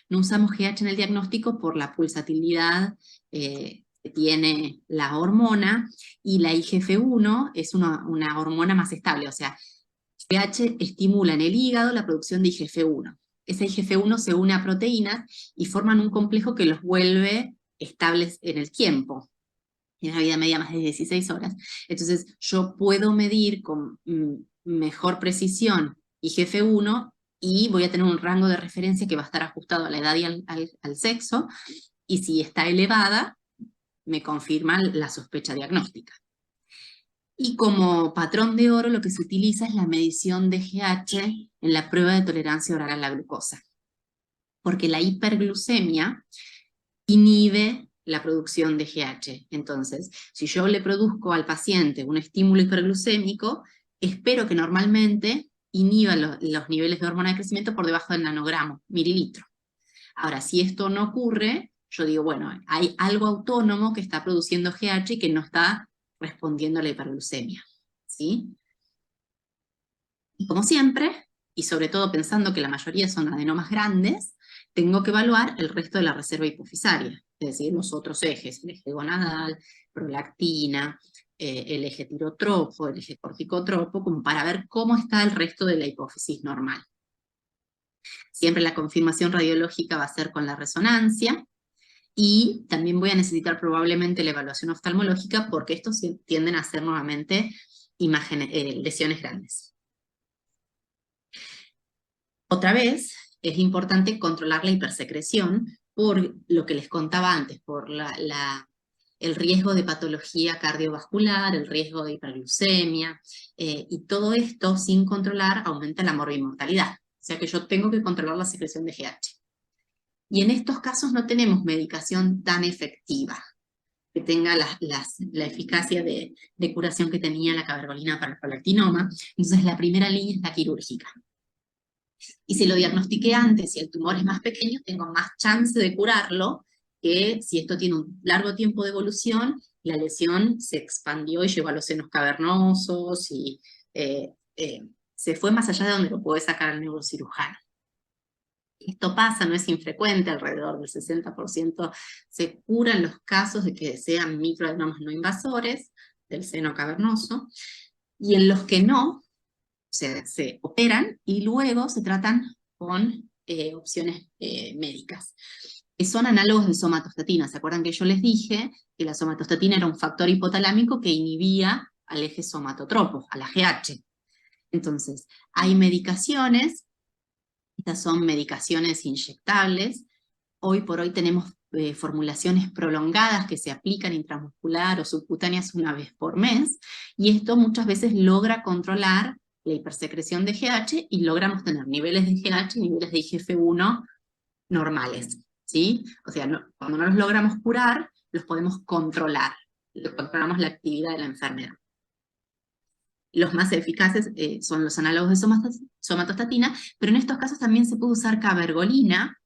No usamos GH en el diagnóstico por la pulsatilidad que tiene la hormona, y la IGF-1 es una hormona más estable, o sea, GH estimula en el hígado la producción de IGF-1. Ese IGF-1 se une a proteínas y forman un complejo que los vuelve estables en el tiempo. Tiene una vida media más de 16 horas. Entonces yo puedo medir con mejor precisión IGF-1 y voy a tener un rango de referencia que va a estar ajustado a la edad y al sexo, y si está elevada, me confirma la sospecha diagnóstica. Y como patrón de oro lo que se utiliza es la medición de GH en la prueba de tolerancia oral a la glucosa, porque la hiperglucemia inhibe la producción de GH. Entonces, si yo le produzco al paciente un estímulo hiperglucémico, espero que normalmente inhiba los niveles de hormona de crecimiento por debajo del nanogramo, mililitro. Ahora, si esto no ocurre, yo digo, bueno, hay algo autónomo que está produciendo GH y que no está respondiendo a la hiperglucemia, ¿sí? Y como siempre, y sobre todo pensando que la mayoría son adenomas grandes, tengo que evaluar el resto de la reserva hipofisaria, es decir, los otros ejes, el eje gonadal, prolactina, el eje tirotropo, el eje corticotropo, como para ver cómo está el resto de la hipófisis normal. Siempre la confirmación radiológica va a ser con la resonancia, y también voy a necesitar probablemente la evaluación oftalmológica, porque estos tienden a ser nuevamente lesiones grandes. Otra vez, es importante controlar la hipersecreción por lo que les contaba antes, por el riesgo de patología cardiovascular, el riesgo de hiperglucemia, y todo esto sin controlar aumenta la morbimortalidad. O sea que yo tengo que controlar la secreción de GH. Y en estos casos no tenemos medicación tan efectiva, que tenga la eficacia de curación que tenía la cabergolina para el prolactinoma. Entonces la primera línea es la quirúrgica. Y si lo diagnostiqué antes y el tumor es más pequeño, tengo más chance de curarlo que si esto tiene un largo tiempo de evolución, la lesión se expandió y llegó a los senos cavernosos y se fue más allá de donde lo puede sacar el neurocirujano. Esto pasa, no es infrecuente, alrededor del 60% se curan los casos de que sean microadenomas no invasores del seno cavernoso, y en los que no, se operan y luego se tratan con opciones médicas, que son análogos de somatostatina. ¿Se acuerdan que yo les dije que la somatostatina era un factor hipotalámico que inhibía al eje somatotropo, a la GH? Entonces, hay medicaciones, estas son medicaciones inyectables. Hoy por hoy tenemos formulaciones prolongadas que se aplican intramuscular o subcutáneas una vez por mes, y esto muchas veces logra controlar la hipersecreción de GH y logramos tener niveles de GH y niveles de IGF-1 normales, ¿sí? O sea, cuando no los logramos curar, los podemos controlar, controlamos la actividad de la enfermedad. Los más eficaces son los análogos de somatostatina, pero en estos casos también se puede usar cabergolina.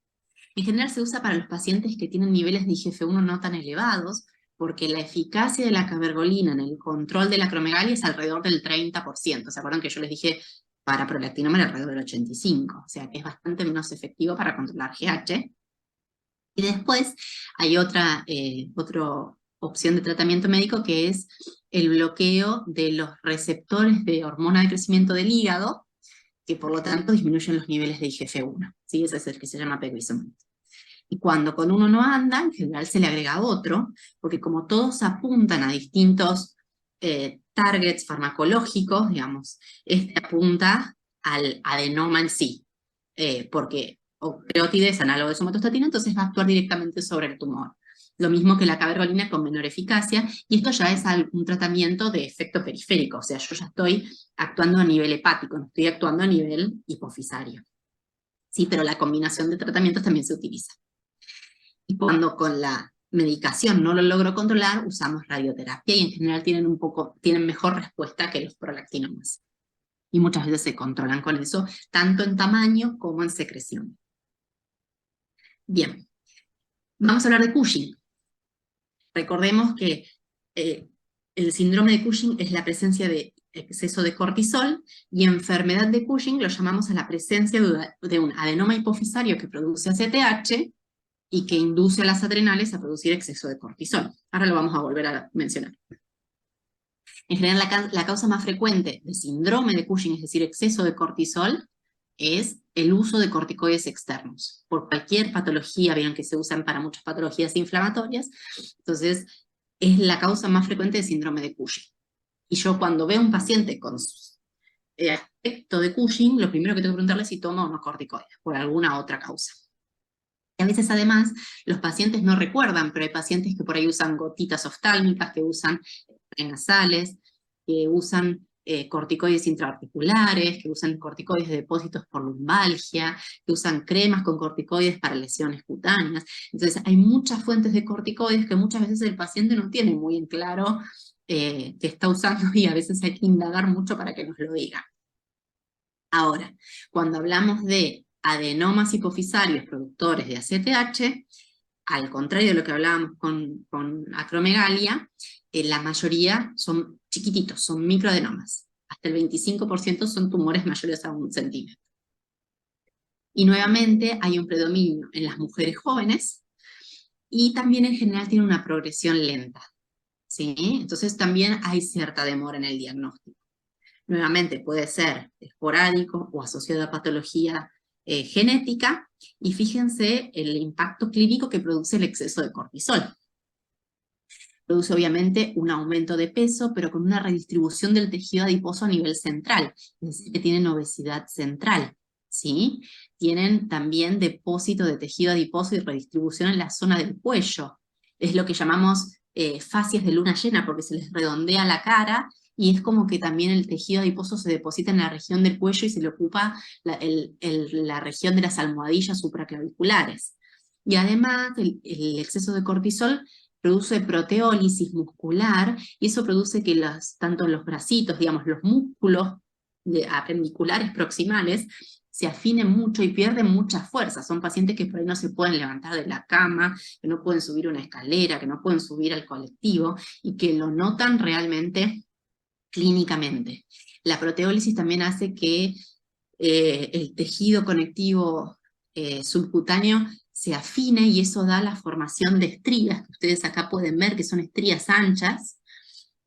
En general se usa para los pacientes que tienen niveles de IGF-1 no tan elevados, porque la eficacia de la cabergolina en el control de la acromegalia es alrededor del 30%. ¿Se acuerdan que yo les dije para prolactinoma era alrededor del 85%? O sea que es bastante menos efectivo para controlar GH. Y después hay otra opción de tratamiento médico, que es el bloqueo de los receptores de hormona de crecimiento del hígado, que por lo tanto disminuyen los niveles de IGF-1. ¿Sí? Ese es el que se llama pegvisomant. Y cuando con uno no anda, en general se le agrega otro, porque como todos apuntan a distintos targets farmacológicos, digamos, este apunta al adenoma en sí, porque ocreotide es análogo de somatostatina, entonces va a actuar directamente sobre el tumor. Lo mismo que la cabergolina con menor eficacia, y esto ya es un tratamiento de efecto periférico, o sea, yo ya estoy actuando a nivel hepático, no estoy actuando a nivel hipofisario. Sí, pero la combinación de tratamientos también se utiliza. Y cuando con la medicación no lo logro controlar, usamos radioterapia, y en general tienen mejor respuesta que los prolactinomas. Y muchas veces se controlan con eso, tanto en tamaño como en secreción. Bien, vamos a hablar de Cushing. Recordemos que el síndrome de Cushing es la presencia de exceso de cortisol, y enfermedad de Cushing lo llamamos a la presencia de un adenoma hipofisario que produce ACTH y que induce a las adrenales a producir exceso de cortisol. Ahora lo vamos a volver a mencionar. En general, la causa más frecuente de síndrome de Cushing, es decir, exceso de cortisol, es el uso de corticoides externos. Por cualquier patología, vieron que se usan para muchas patologías inflamatorias, entonces es la causa más frecuente de síndrome de Cushing. Y yo cuando veo a un paciente con aspecto de Cushing, lo primero que tengo que preguntarle es si toma o no corticoides, por alguna otra causa. Y a veces además los pacientes no recuerdan, pero hay pacientes que por ahí usan gotitas oftálmicas, que usan nasales, que usan corticoides intraarticulares, que usan corticoides de depósitos por lumbalgia, que usan cremas con corticoides para lesiones cutáneas. Entonces hay muchas fuentes de corticoides que muchas veces el paciente no tiene muy en claro que está usando, y a veces hay que indagar mucho para que nos lo diga. Ahora, cuando hablamos de adenomas hipofisarios productores de ACTH, al contrario de lo que hablábamos con acromegalia, la mayoría son chiquititos, son microadenomas. Hasta el 25% son tumores mayores a 1 centímetro. Y nuevamente hay un predominio en las mujeres jóvenes, y también en general tiene una progresión lenta, ¿sí? Entonces también hay cierta demora en el diagnóstico. Nuevamente puede ser esporádico o asociado a patología genética, y fíjense el impacto clínico que produce el exceso de cortisol. Produce obviamente un aumento de peso, pero con una redistribución del tejido adiposo a nivel central, es decir, que tienen obesidad central, ¿sí? Tienen también depósito de tejido adiposo y redistribución en la zona del cuello. Es lo que llamamos fasias de luna llena, porque se les redondea la cara, y es como que también el tejido adiposo se deposita en la región del cuello y se le ocupa la región de las almohadillas supraclaviculares. Y además, el exceso de cortisol produce proteólisis muscular, y eso produce que tanto los bracitos, digamos, los músculos apendiculares proximales, se afinen mucho y pierden mucha fuerza. Son pacientes que por ahí no se pueden levantar de la cama, que no pueden subir una escalera, que no pueden subir al colectivo, y que lo notan realmente clínicamente. La proteólisis también hace que el tejido conectivo subcutáneo se afine, y eso da la formación de estrías, que ustedes acá pueden ver que son estrías anchas,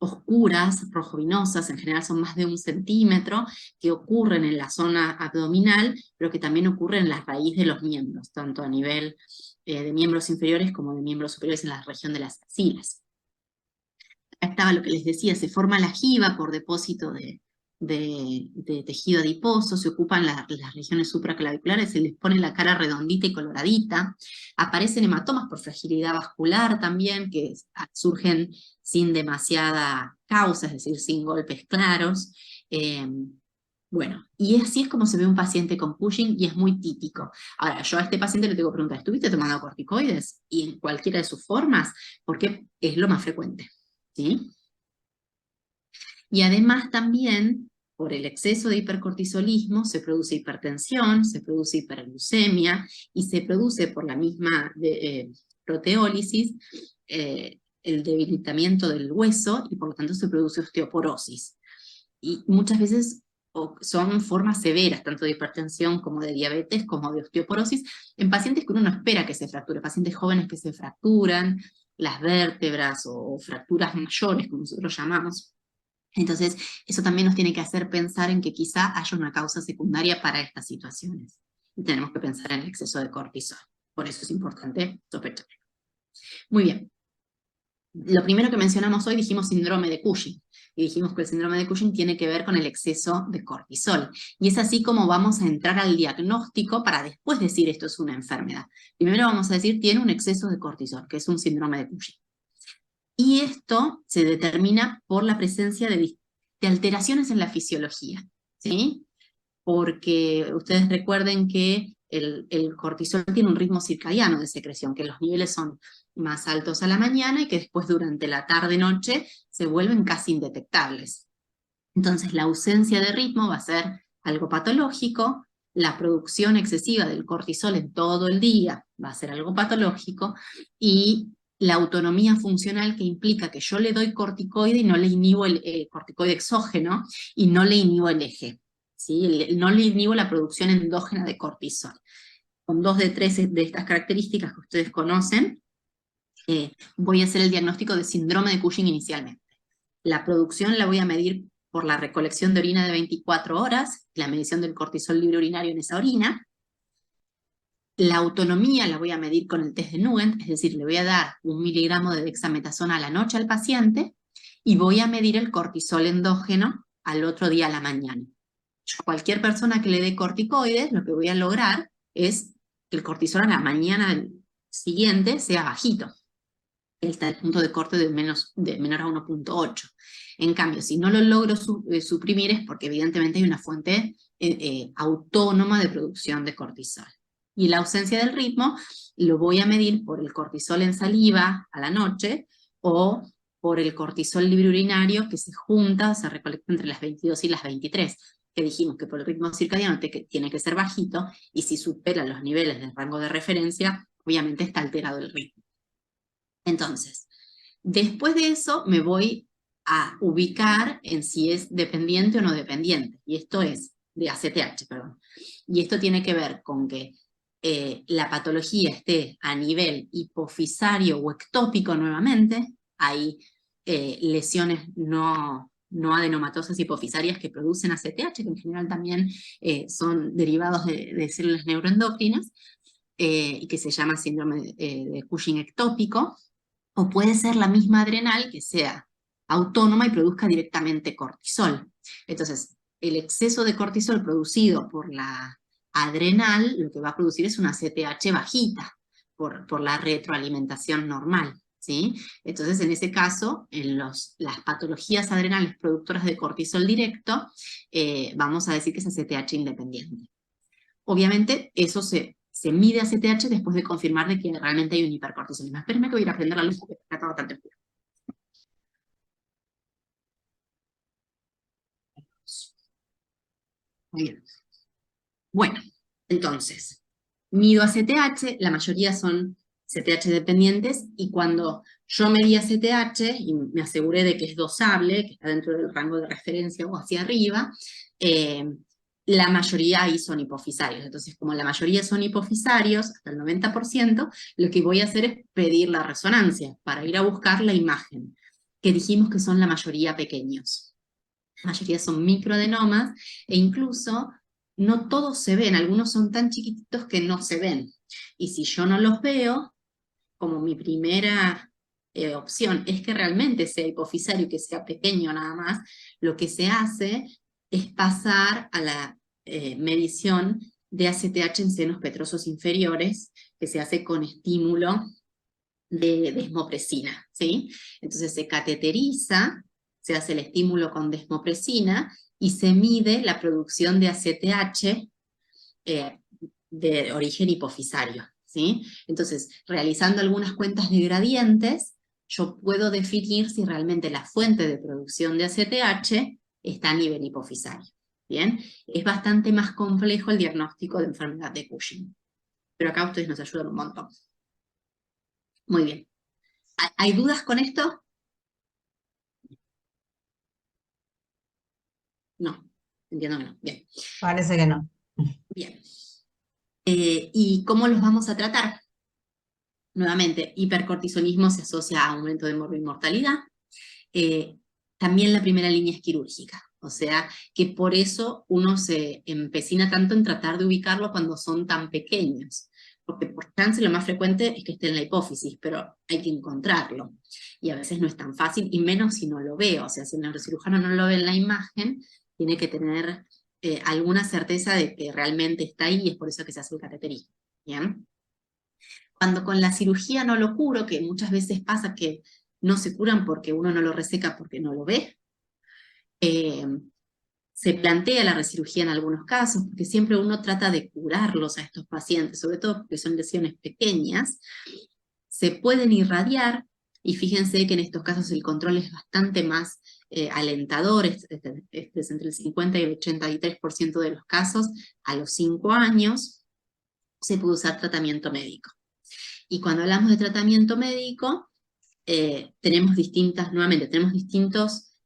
oscuras, rojovinosas, en general son más de 1 centímetro, que ocurren en la zona abdominal, pero que también ocurren en la raíz de los miembros, tanto a nivel de miembros inferiores como de miembros superiores en la región de las axilas. Acá estaba lo que les decía, se forma la jiba por depósito de tejido adiposo, se ocupan las regiones supraclaviculares, se les pone la cara redondita y coloradita, aparecen hematomas por fragilidad vascular también, que surgen sin demasiada causa, es decir, sin golpes claros. Bueno, y así es como se ve un paciente con Cushing, y es muy típico. Ahora, yo a este paciente le tengo que preguntar, ¿estuviste tomando corticoides? Y en cualquiera de sus formas, porque es lo más frecuente, ¿sí? Y además también, por el exceso de hipercortisolismo, se produce hipertensión, se produce hiperglucemia, y se produce por la misma proteólisis el debilitamiento del hueso, y por lo tanto se produce osteoporosis. Y muchas veces son formas severas, tanto de hipertensión como de diabetes, como de osteoporosis, en pacientes que uno no espera que se fracture, pacientes jóvenes que se fracturan las vértebras, o fracturas mayores, como nosotros llamamos. Entonces, eso también nos tiene que hacer pensar en que quizá haya una causa secundaria para estas situaciones. Y tenemos que pensar en el exceso de cortisol. Por eso es importante sospechar. Muy bien. Lo primero que mencionamos hoy, dijimos síndrome de Cushing. Y dijimos que el síndrome de Cushing tiene que ver con el exceso de cortisol. Y es así como vamos a entrar al diagnóstico para después decir esto es una enfermedad. Primero vamos a decir tiene un exceso de cortisol, que es un síndrome de Cushing. Y esto se determina por la presencia de alteraciones en la fisiología, ¿sí? Porque ustedes recuerden que el cortisol tiene un ritmo circadiano de secreción, que los niveles son más altos a la mañana y que después durante la tarde-noche se vuelven casi indetectables. Entonces la ausencia de ritmo va a ser algo patológico, la producción excesiva del cortisol en todo el día va a ser algo patológico, y la autonomía funcional, que implica que yo le doy corticoide y no le inhibo el corticoide exógeno, y no le inhibo el eje, ¿sí? No le inhibo la producción endógena de cortisol. Con 2 de 3 de estas características que ustedes conocen, voy a hacer el diagnóstico de síndrome de Cushing inicialmente. La producción la voy a medir por la recolección de orina de 24 horas, la medición del cortisol libre urinario en esa orina. La autonomía la voy a medir con el test de Nugent, es decir, le voy a dar 1 miligramo de dexametasona a la noche al paciente, y voy a medir el cortisol endógeno al otro día a la mañana. Yo a cualquier persona que le dé corticoides, lo que voy a lograr es que el cortisol a la mañana siguiente sea bajito. Está el punto de corte de menor a 1.8. En cambio, si no lo logro suprimir, es porque evidentemente hay una fuente autónoma de producción de cortisol. Y la ausencia del ritmo lo voy a medir por el cortisol en saliva a la noche, o por el cortisol libre urinario, que se junta, se recolecta entre las 22 y las 23. que dijimos que por el ritmo circadiano tiene que ser bajito, y si supera los niveles del rango de referencia, obviamente está alterado el ritmo. Entonces, después de eso me voy a ubicar en si es dependiente o no dependiente, y esto es de ACTH, perdón. Y esto tiene que ver con que la patología esté a nivel hipofisario o ectópico nuevamente. Hay lesiones no adenomatosas hipofisarias que producen ACTH, que en general también son derivados de células neuroendocrinas, y que se llama síndrome de Cushing ectópico, o puede ser la misma adrenal que sea autónoma y produzca directamente cortisol. Entonces, el exceso de cortisol producido por la adrenal lo que va a producir es una ACTH bajita por la retroalimentación normal, ¿sí? Entonces, en ese caso, en las patologías adrenales productoras de cortisol directo, vamos a decir que es ACTH independiente. Obviamente, eso se mide ACTH después de confirmar de que realmente hay un hipercortisolismo. Espérenme que voy a ir a prender la luz porque está todo bastante oscuro. Muy bien. Bueno, entonces, mido ACTH, la mayoría son ACTH dependientes, y cuando yo medí ACTH y me aseguré de que es dosable, que está dentro del rango de referencia o hacia arriba, la mayoría ahí son hipofisarios. Entonces, como la mayoría son hipofisarios, hasta el 90%, lo que voy a hacer es pedir la resonancia para ir a buscar la imagen, que dijimos que son la mayoría pequeños. La mayoría son microadenomas, e incluso no todos se ven, algunos son tan chiquititos que no se ven. Y si yo no los veo, como mi primera opción es que realmente sea hipofisario y que sea pequeño nada más, lo que se hace es pasar a la medición de ACTH en senos petrosos inferiores, que se hace con estímulo de desmopresina, ¿sí? Entonces se cateteriza, se hace el estímulo con desmopresina y se mide la producción de ACTH de origen hipofisario, ¿sí? Entonces, realizando algunas cuentas de gradientes, yo puedo definir si realmente la fuente de producción de ACTH está a nivel hipofisario, ¿bien? Es bastante más complejo el diagnóstico de enfermedad de Cushing, pero acá ustedes nos ayudan un montón. Muy bien. ¿Hay dudas con esto? No, entiendo que no. Bien. Parece que no. Bien. ¿Y cómo los vamos a tratar? Nuevamente, hipercortisolismo se asocia a aumento de morbimortalidad. También la primera línea es quirúrgica, o sea que por eso uno se empecina tanto en tratar de ubicarlo cuando son tan pequeños, porque por chance lo más frecuente es que esté en la hipófisis, pero hay que encontrarlo, y a veces no es tan fácil, y menos si no lo veo. O sea, si el neurocirujano no lo ve en la imagen, tiene que tener alguna certeza de que realmente está ahí, y es por eso que se hace el cateterismo, ¿bien? Cuando con la cirugía no lo curo, que muchas veces pasa que no se curan porque uno no lo reseca porque no lo ve, se plantea la recirugía en algunos casos, porque siempre uno trata de curarlos a estos pacientes, sobre todo porque son lesiones pequeñas. Se pueden irradiar, y fíjense que en estos casos el control es bastante más alentador, es entre el 50 y el 83% de los casos. A los 5 años se puede usar tratamiento médico. Y cuando hablamos de tratamiento médico, tenemos distintos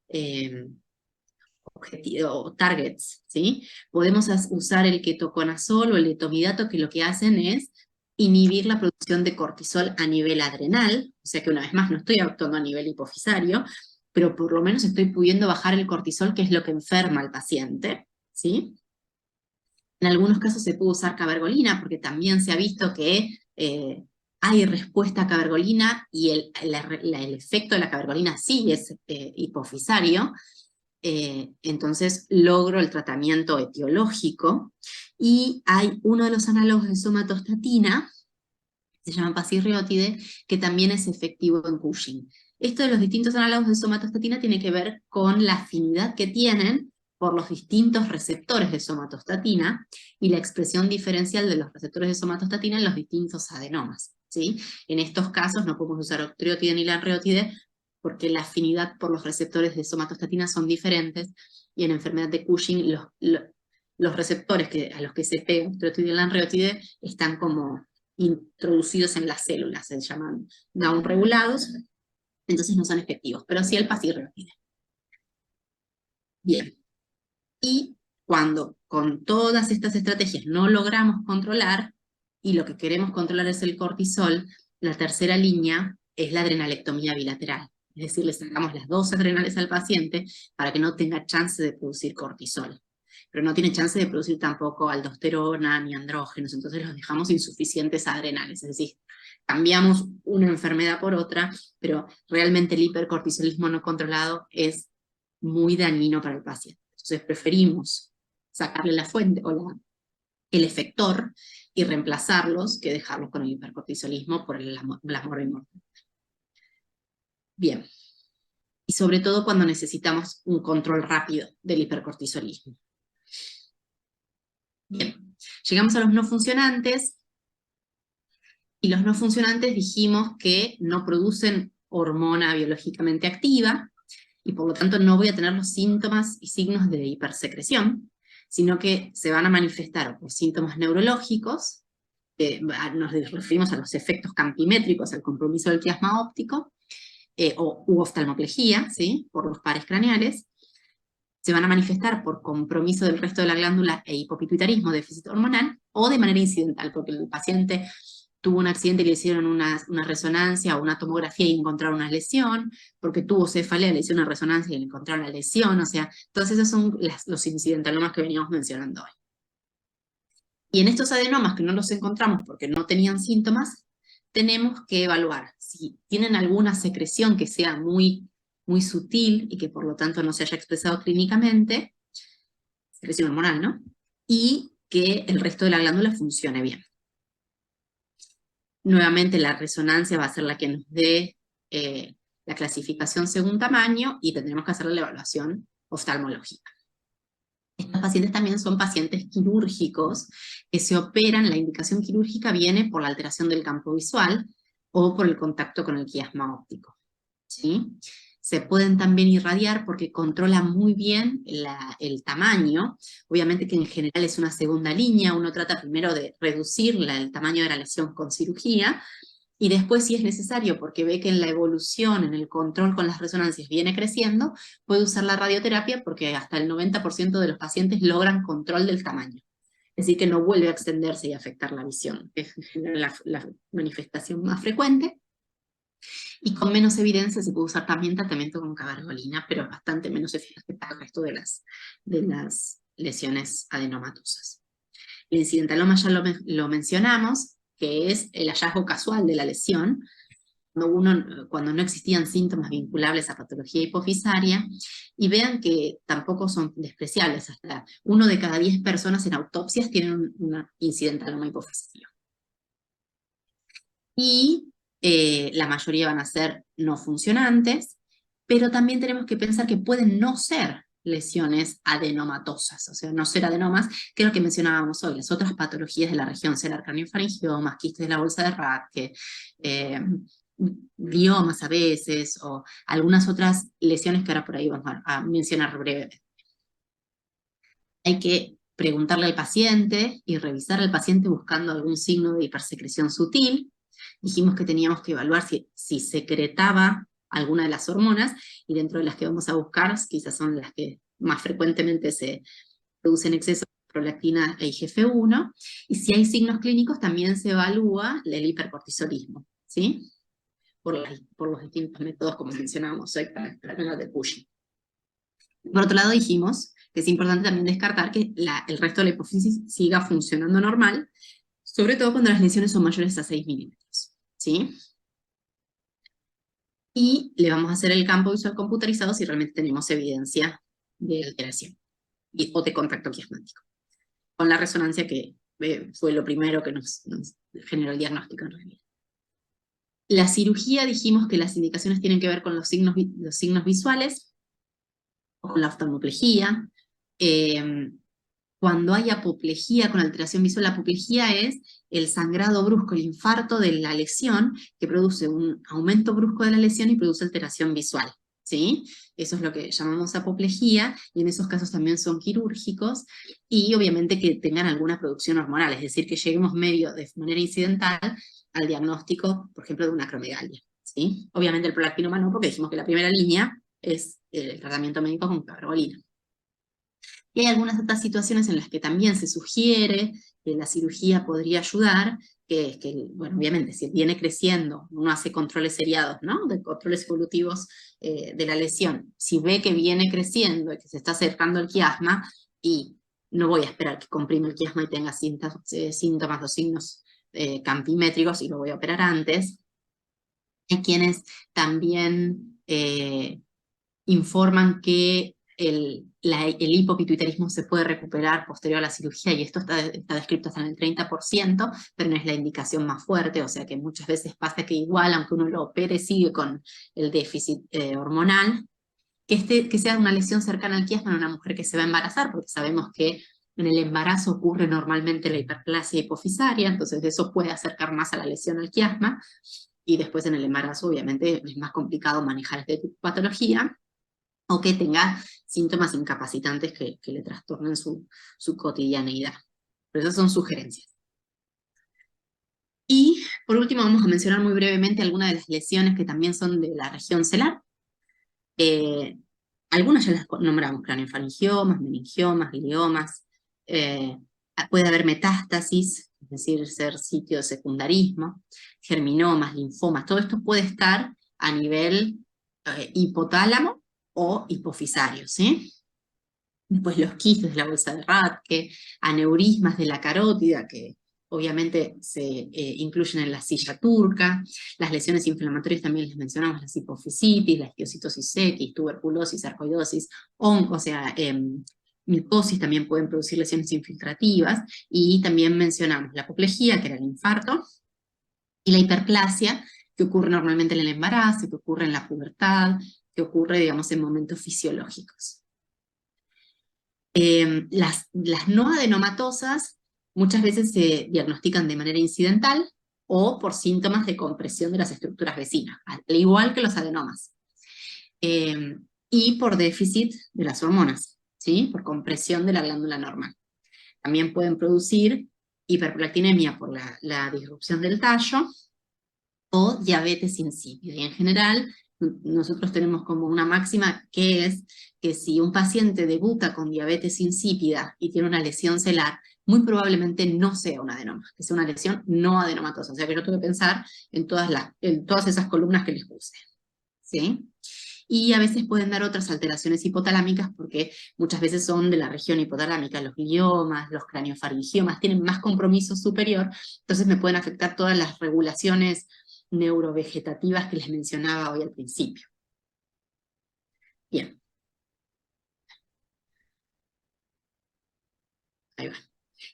targets, ¿sí? Podemos usar el ketoconazol o el etomidato, que lo que hacen es inhibir la producción de cortisol a nivel adrenal, o sea que una vez más no estoy actuando a nivel hipofisario, pero por lo menos estoy pudiendo bajar el cortisol, que es lo que enferma al paciente, ¿sí? En algunos casos se puede usar cabergolina, porque también se ha visto que hay respuesta a cabergolina, y el efecto de la cabergolina sí es hipofisario. Entonces logro el tratamiento etiológico, y hay uno de los análogos de somatostatina, se llama pasirriotide, que también es efectivo en Cushing. Esto de los distintos análogos de somatostatina tiene que ver con la afinidad que tienen por los distintos receptores de somatostatina y la expresión diferencial de los receptores de somatostatina en los distintos adenomas, ¿sí? En estos casos no podemos usar octreotide ni lanreotide porque la afinidad por los receptores de somatostatina son diferentes, y en enfermedad de Cushing los receptores a los que se pega el esteroide y el lanreotide están como introducidos en las células, se llaman down regulados, entonces no son efectivos, pero sí el pasirreotide. Bien, y cuando con todas estas estrategias no logramos controlar, y lo que queremos controlar es el cortisol, la tercera línea es la adrenalectomía bilateral. Es decir, le sacamos las dos adrenales al paciente para que no tenga chance de producir cortisol. Pero no tiene chance de producir tampoco aldosterona ni andrógenos, entonces los dejamos insuficientes adrenales. Es decir, cambiamos una enfermedad por otra, pero realmente el hipercortisolismo no controlado es muy dañino para el paciente. Entonces preferimos sacarle la fuente o el efector y reemplazarlos que dejarlos con el hipercortisolismo por la morfina. Bien. Y sobre todo cuando necesitamos un control rápido del hipercortisolismo. Bien. Llegamos a los no funcionantes. Y los no funcionantes dijimos que no producen hormona biológicamente activa, y por lo tanto no voy a tener los síntomas y signos de hipersecreción, sino que se van a manifestar por síntomas neurológicos, nos referimos a los efectos campimétricos, al compromiso del quiasma óptico, u oftalmoplegia, ¿sí? Por los pares craneales. Se van a manifestar por compromiso del resto de la glándula e hipopituitarismo, déficit hormonal, o de manera incidental, porque el paciente tuvo un accidente y le hicieron una resonancia o una tomografía y encontraron una lesión, porque tuvo cefalea, le hicieron una resonancia y le encontraron la lesión, o sea, todos esos son los incidentalomas que veníamos mencionando hoy. Y en estos adenomas que no los encontramos porque no tenían síntomas, tenemos que evaluar si tienen alguna secreción que sea muy sutil y que por lo tanto no se haya expresado clínicamente, secreción hormonal, ¿no? Y que el resto de la glándula funcione bien. Nuevamente la resonancia va a ser la que nos dé la clasificación según tamaño, y tendremos que hacer la evaluación oftalmológica. Estos pacientes también son pacientes quirúrgicos que se operan. La indicación quirúrgica viene por la alteración del campo visual o por el contacto con el quiasma óptico, ¿sí? Se pueden también irradiar porque controla muy bien el tamaño. Obviamente que en general es una segunda línea, uno trata primero de reducir el tamaño de la lesión con cirugía, y después, si es necesario, porque ve que en la evolución, en el control con las resonancias viene creciendo, puede usar la radioterapia, porque hasta el 90% de los pacientes logran control del tamaño. Es decir, que no vuelve a extenderse y afectar la visión, que es en general la manifestación más frecuente. Y con menos evidencia se puede usar también tratamiento con cabergolina, pero es bastante menos eficaz que para el resto de las lesiones adenomatosas. El incidentaloma ya lo mencionamos, que es el hallazgo casual de la lesión, cuando no existían síntomas vinculables a patología hipofisaria, y vean que tampoco son despreciables. Hasta 1 de cada 10 personas en autopsias tienen un incidentaloma hipofisario. Y la mayoría van a ser no funcionantes, pero también tenemos que pensar que pueden no ser lesiones adenomatosas, o sea, no ser adenomas, que es lo que mencionábamos hoy, las otras patologías de la región celar, craniofaringiomas, quistes de la bolsa de Rathke, gliomas a veces, o algunas otras lesiones que ahora por ahí vamos a mencionar brevemente. Hay que preguntarle al paciente y revisar al paciente buscando algún signo de hipersecreción sutil. Dijimos que teníamos que evaluar si secretaba alguna de las hormonas, y dentro de las que vamos a buscar, quizás son las que más frecuentemente se producen exceso de prolactina e IGF-1, y si hay signos clínicos también se evalúa el hipercortisolismo, ¿sí? Por los distintos métodos, como mencionábamos hoy, para el de Cushing. Por otro lado, dijimos que es importante también descartar que el resto de la hipófisis siga funcionando normal, sobre todo cuando las lesiones son mayores a 6 milímetros, ¿sí? Y le vamos a hacer el campo visual computarizado si realmente tenemos evidencia de alteración o de contacto quiasmático, con la resonancia que fue lo primero que nos generó el diagnóstico en realidad. La cirugía, dijimos que las indicaciones tienen que ver con los signos visuales, o con la oftalmoplegia, cuando hay apoplejía con alteración visual. La apoplejía es el sangrado brusco, el infarto de la lesión, que produce un aumento brusco de la lesión y produce alteración visual, ¿sí? Eso es lo que llamamos apoplejía, y en esos casos también son quirúrgicos, y obviamente que tengan alguna producción hormonal, es decir, que lleguemos medio de manera incidental al diagnóstico, por ejemplo, de una acromegalia, ¿sí? Obviamente el prolactinoma no, porque dijimos que la primera línea es el tratamiento médico con cabergolina. Y hay algunas otras situaciones en las que también se sugiere que la cirugía podría ayudar, que es que, bueno, obviamente, si viene creciendo, uno hace controles seriados, ¿no? De controles evolutivos de la lesión. Si ve que viene creciendo y que se está acercando el quiasma, y no voy a esperar que comprime el quiasma y tenga síntomas o signos campimétricos y lo voy a operar antes. Hay quienes también informan que el hipopituitarismo se puede recuperar posterior a la cirugía, y esto está descrito hasta en el 30%, pero no es la indicación más fuerte, o sea que muchas veces pasa que igual, aunque uno lo opere, sigue con el déficit hormonal. Que sea una lesión cercana al quiasma en una mujer que se va a embarazar, porque sabemos que en el embarazo ocurre normalmente la hiperplasia hipofisaria, entonces eso puede acercar más a la lesión al quiasma, y después en el embarazo obviamente es más complicado manejar este tipo de patología, o que tenga síntomas incapacitantes que le trastornen su cotidianeidad. Pero esas son sugerencias. Y por último vamos a mencionar muy brevemente algunas de las lesiones que también son de la región celar. Algunas ya las nombramos: craniofaringiomas, meningiomas, gliomas. Puede haber metástasis, es decir, ser sitio de secundarismo, germinomas, linfomas. Todo esto puede estar a nivel hipotálamo o hipofisario, ¿sí? Después los quistes de la bolsa de Rathke, aneurismas de la carótida, que obviamente se incluyen en la silla turca. Las lesiones inflamatorias también les mencionamos: la hipofisitis, la histiocytosis X, tuberculosis, sarcoidosis, o sea, micosis también pueden producir lesiones infiltrativas. Y también mencionamos la apoplejía, que era el infarto, y la hiperplasia, que ocurre normalmente en el embarazo, que ocurre en la pubertad, que ocurre, digamos, en momentos fisiológicos. Las no adenomatosas muchas veces se diagnostican de manera incidental o por síntomas de compresión de las estructuras vecinas, al igual que los adenomas. Y por déficit de las hormonas, ¿sí? Por compresión de la glándula normal. También pueden producir hiperprolactinemia por la disrupción del tallo, o diabetes insípida. Y en general, nosotros tenemos como una máxima, que es que si un paciente debuta con diabetes insípida y tiene una lesión celar, muy probablemente no sea un adenoma, que sea una lesión no adenomatosa. O sea que yo tengo que pensar en todas esas columnas que les puse, ¿sí? Y a veces pueden dar otras alteraciones hipotalámicas, porque muchas veces son de la región hipotalámica: los gliomas, los craniofaringiomas, tienen más compromiso superior, entonces me pueden afectar todas las regulaciones neurovegetativas que les mencionaba hoy al principio. Bien. Ahí va.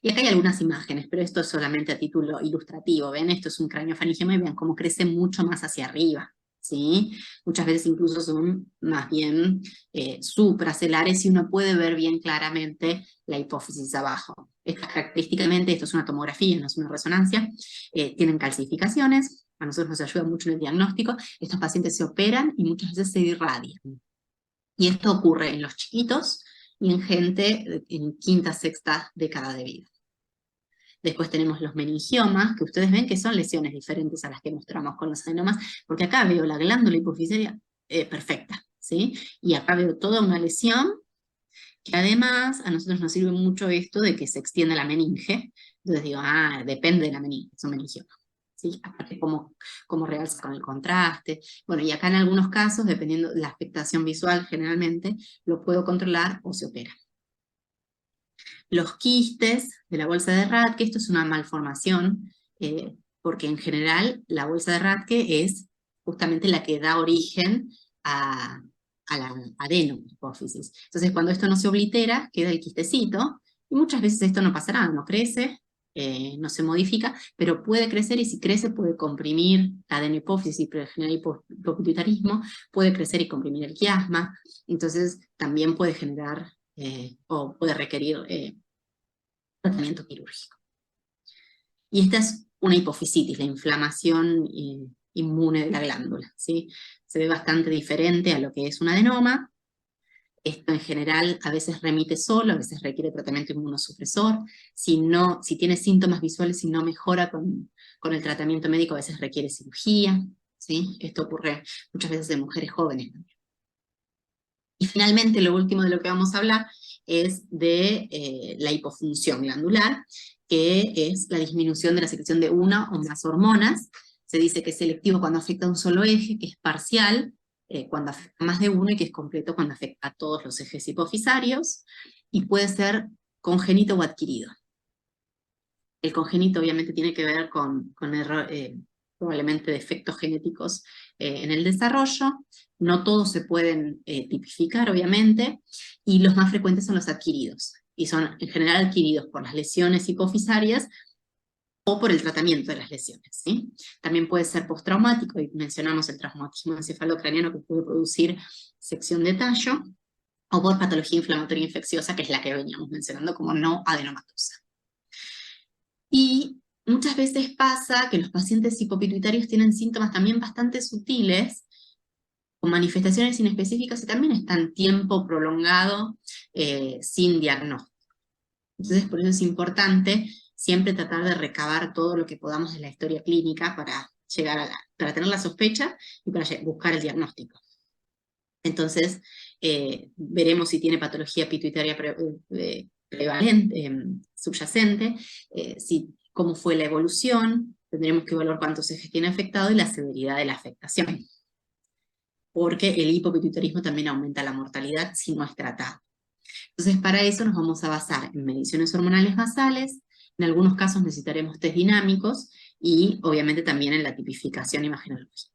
Y acá hay algunas imágenes, pero esto es solamente a título ilustrativo. ¿Ven? Esto es un craniofaringioma y vean cómo crece mucho más hacia arriba, ¿sí? Muchas veces incluso son más bien supracelares, y uno puede ver bien claramente la hipófisis abajo. Característicamente, esto es una tomografía, no es una resonancia. Tienen calcificaciones, a nosotros nos ayuda mucho en el diagnóstico. Estos pacientes se operan y muchas veces se irradian. Y esto ocurre en los chiquitos y en gente en quinta, sexta década de vida. Después tenemos los meningiomas, que ustedes ven que son lesiones diferentes a las que mostramos con los adenomas, porque acá veo la glándula hipofisaria perfecta, ¿sí? Y acá veo toda una lesión, que además a nosotros nos sirve mucho esto de que se extiende la meninge. Entonces digo, depende de la meninge, es un meningioma, ¿sí? Aparte cómo realza con el contraste. Bueno, y acá en algunos casos, dependiendo de la afectación visual, generalmente lo puedo controlar o se opera. Los quistes de la bolsa de Rathke, esto es una malformación, porque en general la bolsa de Rathke es justamente la que da origen a la adenopófisis. Entonces, cuando esto no se oblitera, queda el quistecito, y muchas veces esto no pasará, no crece, no se modifica, pero puede crecer, y si crece puede comprimir la adenopófisis y puede generar hipopituitarismo, puede crecer y comprimir el quiasma. Entonces también puede generar o puede requerir tratamiento quirúrgico. Y esta es una hipofisitis, la inflamación inmune de la glándula, ¿sí? Se ve bastante diferente a lo que es un adenoma. Esto en general a veces remite solo, a veces requiere tratamiento inmunosupresor. Si tiene síntomas visuales y no mejora con el tratamiento médico, a veces requiere cirugía, ¿sí? Esto ocurre muchas veces en mujeres jóvenes también. Y finalmente, lo último de lo que vamos a hablar es de la hipofunción glandular, que es la disminución de la secreción de una o más hormonas. Se dice que es selectivo cuando afecta a un solo eje, que es parcial cuando afecta a más de uno, y que es completo cuando afecta a todos los ejes hipofisarios, y puede ser congénito o adquirido. El congénito obviamente tiene que ver con probablemente defectos genéticos en el desarrollo. No todos se pueden tipificar, obviamente, y los más frecuentes son los adquiridos, y son en general adquiridos por las lesiones hipofisarias o por el tratamiento de las lesiones, ¿sí? También puede ser postraumático, y mencionamos el traumatismo encefalocraniano que puede producir sección de tallo, o por patología inflamatoria infecciosa, que es la que veníamos mencionando como no adenomatosa. Y muchas veces pasa que los pacientes hipopituitarios tienen síntomas también bastante sutiles, con manifestaciones inespecíficas, y también están tiempo prolongado sin diagnóstico. Entonces por eso es importante siempre tratar de recabar todo lo que podamos de la historia clínica para para tener la sospecha y para buscar el diagnóstico. Entonces veremos si tiene patología pituitaria prevalente, subyacente, cómo fue la evolución, tendremos que evaluar cuántos ejes tiene afectado y la severidad de la afectación. Porque el hipopituitarismo también aumenta la mortalidad si no es tratado. Entonces para eso nos vamos a basar en mediciones hormonales basales, en algunos casos necesitaremos test dinámicos, y obviamente también en la tipificación imagenológica.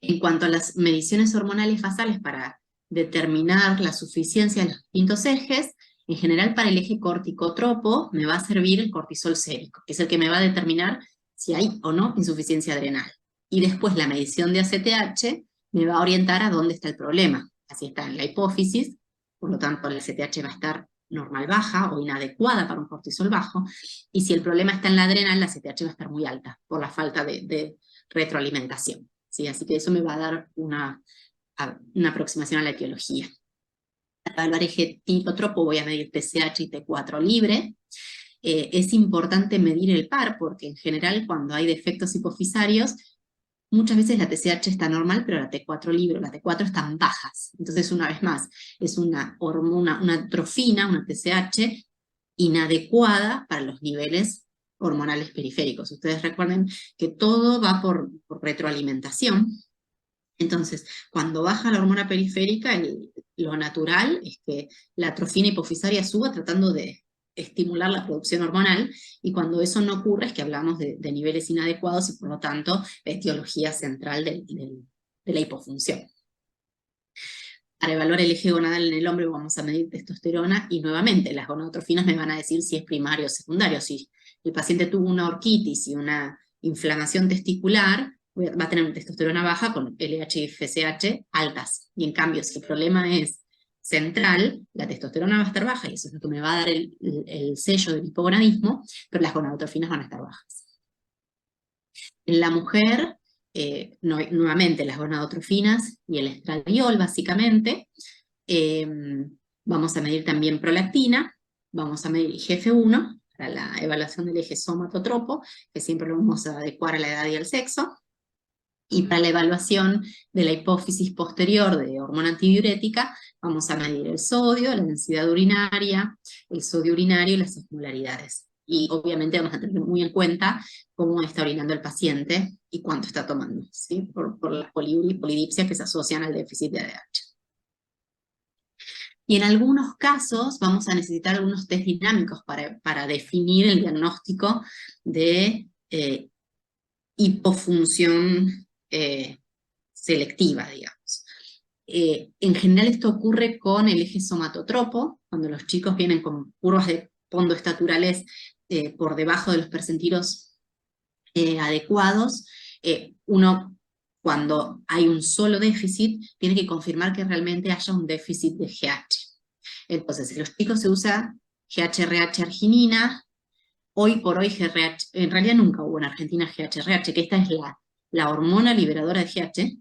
En cuanto a las mediciones hormonales basales para determinar la suficiencia de los distintos ejes, en general para el eje corticotropo me va a servir el cortisol sérico, que es el que me va a determinar si hay o no insuficiencia adrenal. Y después la medición de ACTH me va a orientar a dónde está el problema. Así está en la hipófisis, por lo tanto la ACTH va a estar normal baja o inadecuada para un cortisol bajo, y si el problema está en la adrenal, la ACTH va a estar muy alta por la falta de retroalimentación. ¿Sí? Así que eso me va a dar una aproximación a la etiología. Para evaluar eje tirotropo voy a medir TSH y T4 libre. Es importante medir el par, porque en general cuando hay defectos hipofisarios, muchas veces la TSH está normal, pero la T4 libre o la T4 están bajas. Entonces, una vez más, es una hormona, una trofina, una TSH, inadecuada para los niveles hormonales periféricos. Ustedes recuerden que todo va por retroalimentación. Entonces, cuando baja la hormona periférica, lo natural es que la trofina hipofisaria suba tratando de estimular la producción hormonal, y cuando eso no ocurre es que hablamos de niveles inadecuados, y por lo tanto la etiología central de la hipofunción. Para evaluar el eje gonadal en el hombre vamos a medir testosterona, y nuevamente las gonadotrofinas me van a decir si es primario o secundario. Si el paciente tuvo una orquitis y una inflamación testicular, va a tener una testosterona baja con LH y FSH altas, y en cambio si el problema es central, la testosterona va a estar baja, y eso es lo que me va a dar el sello del hipogonadismo, pero las gonadotrofinas van a estar bajas. En la mujer, nuevamente las gonadotrofinas y el estradiol básicamente. Vamos a medir también prolactina, vamos a medir IGF-1 para la evaluación del eje somatotropo, que siempre lo vamos a adecuar a la edad y al sexo. Y para la evaluación de la hipófisis posterior de hormona antidiurética, vamos a medir el sodio, la densidad urinaria, el sodio urinario y las osmolaridades. Y obviamente vamos a tener muy en cuenta cómo está orinando el paciente y cuánto está tomando, ¿sí? por las polidipsias que se asocian al déficit de ADH. Y en algunos casos vamos a necesitar algunos test dinámicos para definir el diagnóstico de hipofunción selectiva, digamos. En general esto ocurre con el eje somatotropo, cuando los chicos vienen con curvas de fondo estaturales por debajo de los percentilos adecuados. Uno, cuando hay un solo déficit, tiene que confirmar que realmente haya un déficit de GH. Entonces, en los chicos se usa GHRH arginina. Hoy por hoy GRH, en realidad nunca hubo en Argentina GHRH, que esta es la hormona liberadora de GH.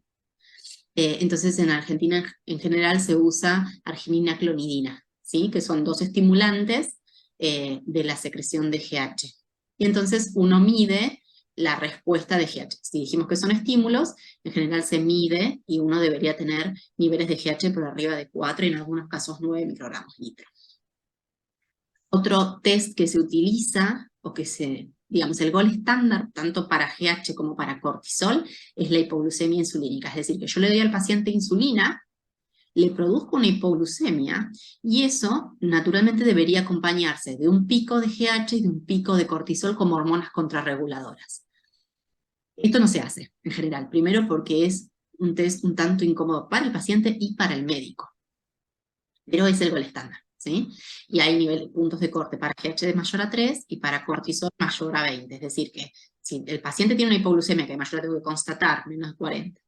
Entonces en Argentina en general se usa arginina clonidina, ¿sí? Que son dos estimulantes de la secreción de GH. Y entonces uno mide la respuesta de GH. Si dijimos que son estímulos, en general se mide y uno debería tener niveles de GH por arriba de 4 y en algunos casos 9 microgramos litro. Otro test que se utiliza, o que digamos, el gol estándar, tanto para GH como para cortisol, es la hipoglucemia insulínica. Es decir, que yo le doy al paciente insulina, le produzco una hipoglucemia, y eso naturalmente debería acompañarse de un pico de GH y de un pico de cortisol como hormonas contrarreguladoras. Esto no se hace, en general. Primero porque es un test un tanto incómodo para el paciente y para el médico. Pero es el gol estándar, ¿sí? Y hay puntos de corte para GH de mayor a 3 y para cortisol mayor a 20. Es decir, que si el paciente tiene una hipoglucemia que mayor la tengo que constatar, menos de 40,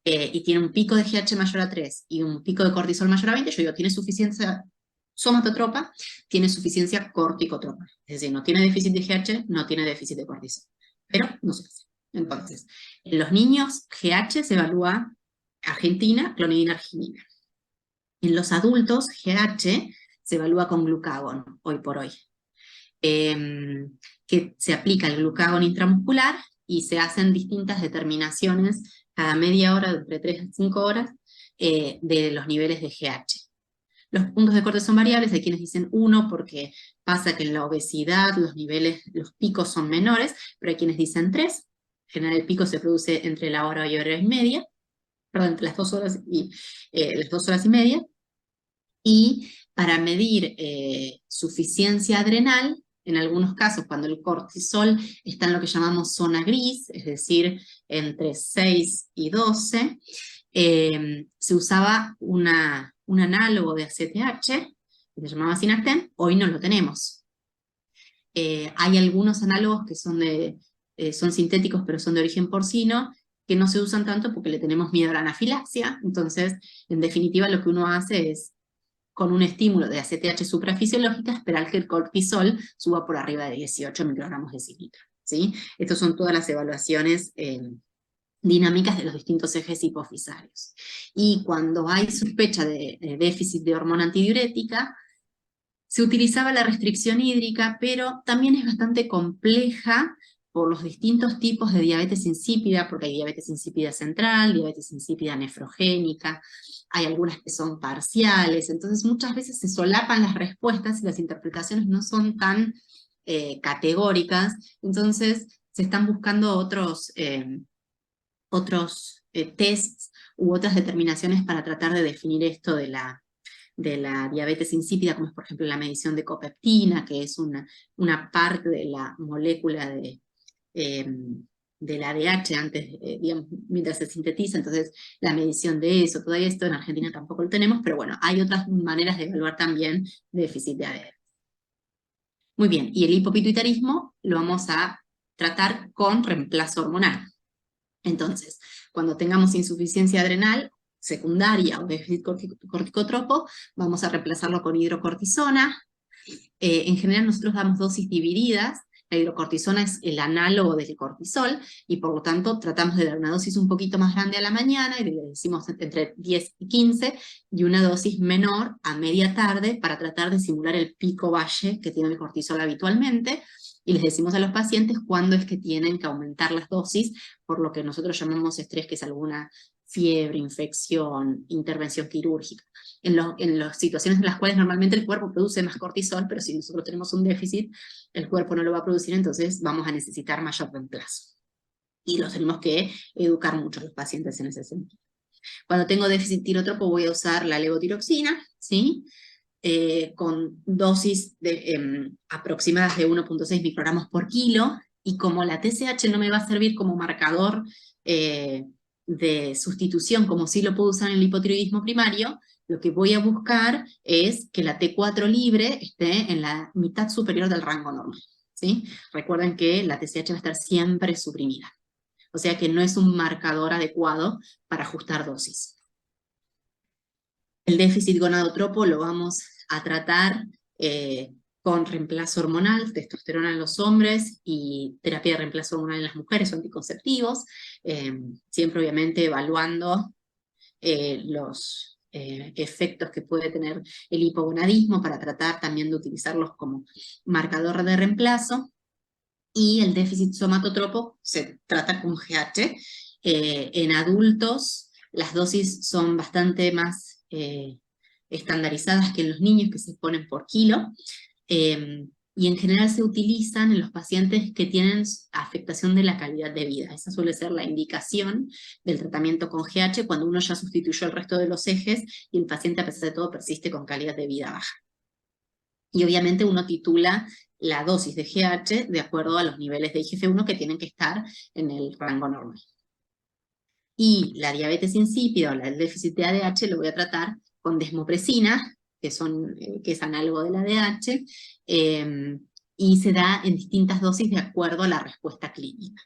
y tiene un pico de GH mayor a 3 y un pico de cortisol mayor a 20, yo digo, tiene suficiencia somatotropa, tiene suficiencia corticotropa. Es decir, no tiene déficit de GH, no tiene déficit de cortisol. Pero no se hace. Entonces, en los niños, GH se evalúa arginina, clonidina, arginina. En los adultos, GH se evalúa con glucagón, hoy por hoy. Que se aplica el glucagón intramuscular y se hacen distintas determinaciones cada media hora, entre 3 a 5 horas, de los niveles de GH. Los puntos de corte son variables, hay quienes dicen 1 porque pasa que en la obesidad los picos son menores, pero hay quienes dicen 3. En general el pico se produce entre la hora y hora y media, perdón, entre las 2 horas y las 2 horas y media. Y para medir suficiencia adrenal, en algunos casos cuando el cortisol está en lo que llamamos zona gris, es decir, entre 6 y 12, se usaba un análogo de ACTH, que se llamaba Synactem. Hoy no lo tenemos. Hay algunos análogos que son sintéticos, pero son de origen porcino, que no se usan tanto porque le tenemos miedo a la anafilaxia. Entonces, en definitiva, lo que uno hace es, con un estímulo de ACTH suprafisiológica, esperar que el cortisol suba por arriba de 18 microgramos de cilitro, ¿sí? Estas son todas las evaluaciones dinámicas de los distintos ejes hipofisarios. Y cuando hay sospecha de déficit de hormona antidiurética, se utilizaba la restricción hídrica, pero también es bastante compleja por los distintos tipos de diabetes insípida, porque hay diabetes insípida central, diabetes insípida nefrogénica, hay algunas que son parciales, entonces muchas veces se solapan las respuestas y las interpretaciones no son tan categóricas, entonces se están buscando otros tests u otras determinaciones para tratar de definir esto de la diabetes insípida, como es por ejemplo la medición de copeptina, que es una parte de la molécula del ADH antes, digamos, mientras se sintetiza, entonces la medición de eso, todo esto en Argentina tampoco lo tenemos, pero bueno, hay otras maneras de evaluar también déficit de ADH. Muy bien, y el hipopituitarismo lo vamos a tratar con reemplazo hormonal. Entonces, cuando tengamos insuficiencia adrenal secundaria o déficit corticotropo, vamos a reemplazarlo con hidrocortisona. En general nosotros damos dosis divididas. La hidrocortisona es el análogo del cortisol, y por lo tanto tratamos de dar una dosis un poquito más grande a la mañana, y le decimos entre 10 y 15, y una dosis menor a media tarde, para tratar de simular el pico valle que tiene el cortisol habitualmente, y les decimos a los pacientes cuándo es que tienen que aumentar las dosis, por lo que nosotros llamamos estrés, que es alguna fiebre, infección, intervención quirúrgica. En las situaciones en las cuales normalmente el cuerpo produce más cortisol, pero si nosotros tenemos un déficit, el cuerpo no lo va a producir, entonces vamos a necesitar mayor reemplazo. Y los tenemos que educar mucho a los pacientes en ese sentido. Cuando tengo déficit tirotropo voy a usar la levotiroxina, ¿sí? Con dosis aproximadas de 1.6 microgramos por kilo, y como la TSH no me va a servir como marcador de sustitución, como sí lo puedo usar en el hipotiroidismo primario, lo que voy a buscar es que la T4 libre esté en la mitad superior del rango normal, ¿sí? Recuerden que la TSH va a estar siempre suprimida, o sea que no es un marcador adecuado para ajustar dosis. El déficit gonadotropo lo vamos a tratar con reemplazo hormonal, testosterona en los hombres y terapia de reemplazo hormonal en las mujeres o anticonceptivos, siempre obviamente evaluando los efectos que puede tener el hipogonadismo para tratar también de utilizarlos como marcador de reemplazo. Y el déficit somatotropo se trata con GH. En adultos las dosis son bastante más estandarizadas que en los niños, que se ponen por kilo. Y en general se utilizan en los pacientes que tienen afectación de la calidad de vida. Esa suele ser la indicación del tratamiento con GH cuando uno ya sustituyó el resto de los ejes y el paciente a pesar de todo persiste con calidad de vida baja. Y obviamente uno titula la dosis de GH de acuerdo a los niveles de IGF-1 que tienen que estar en el rango normal. Y la diabetes insípida o el déficit de ADH lo voy a tratar con desmopresina, que es análogo del ADH, y se da en distintas dosis de acuerdo a la respuesta clínica.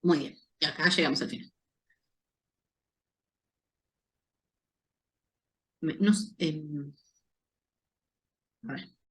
Muy bien, y acá llegamos al final. A ver.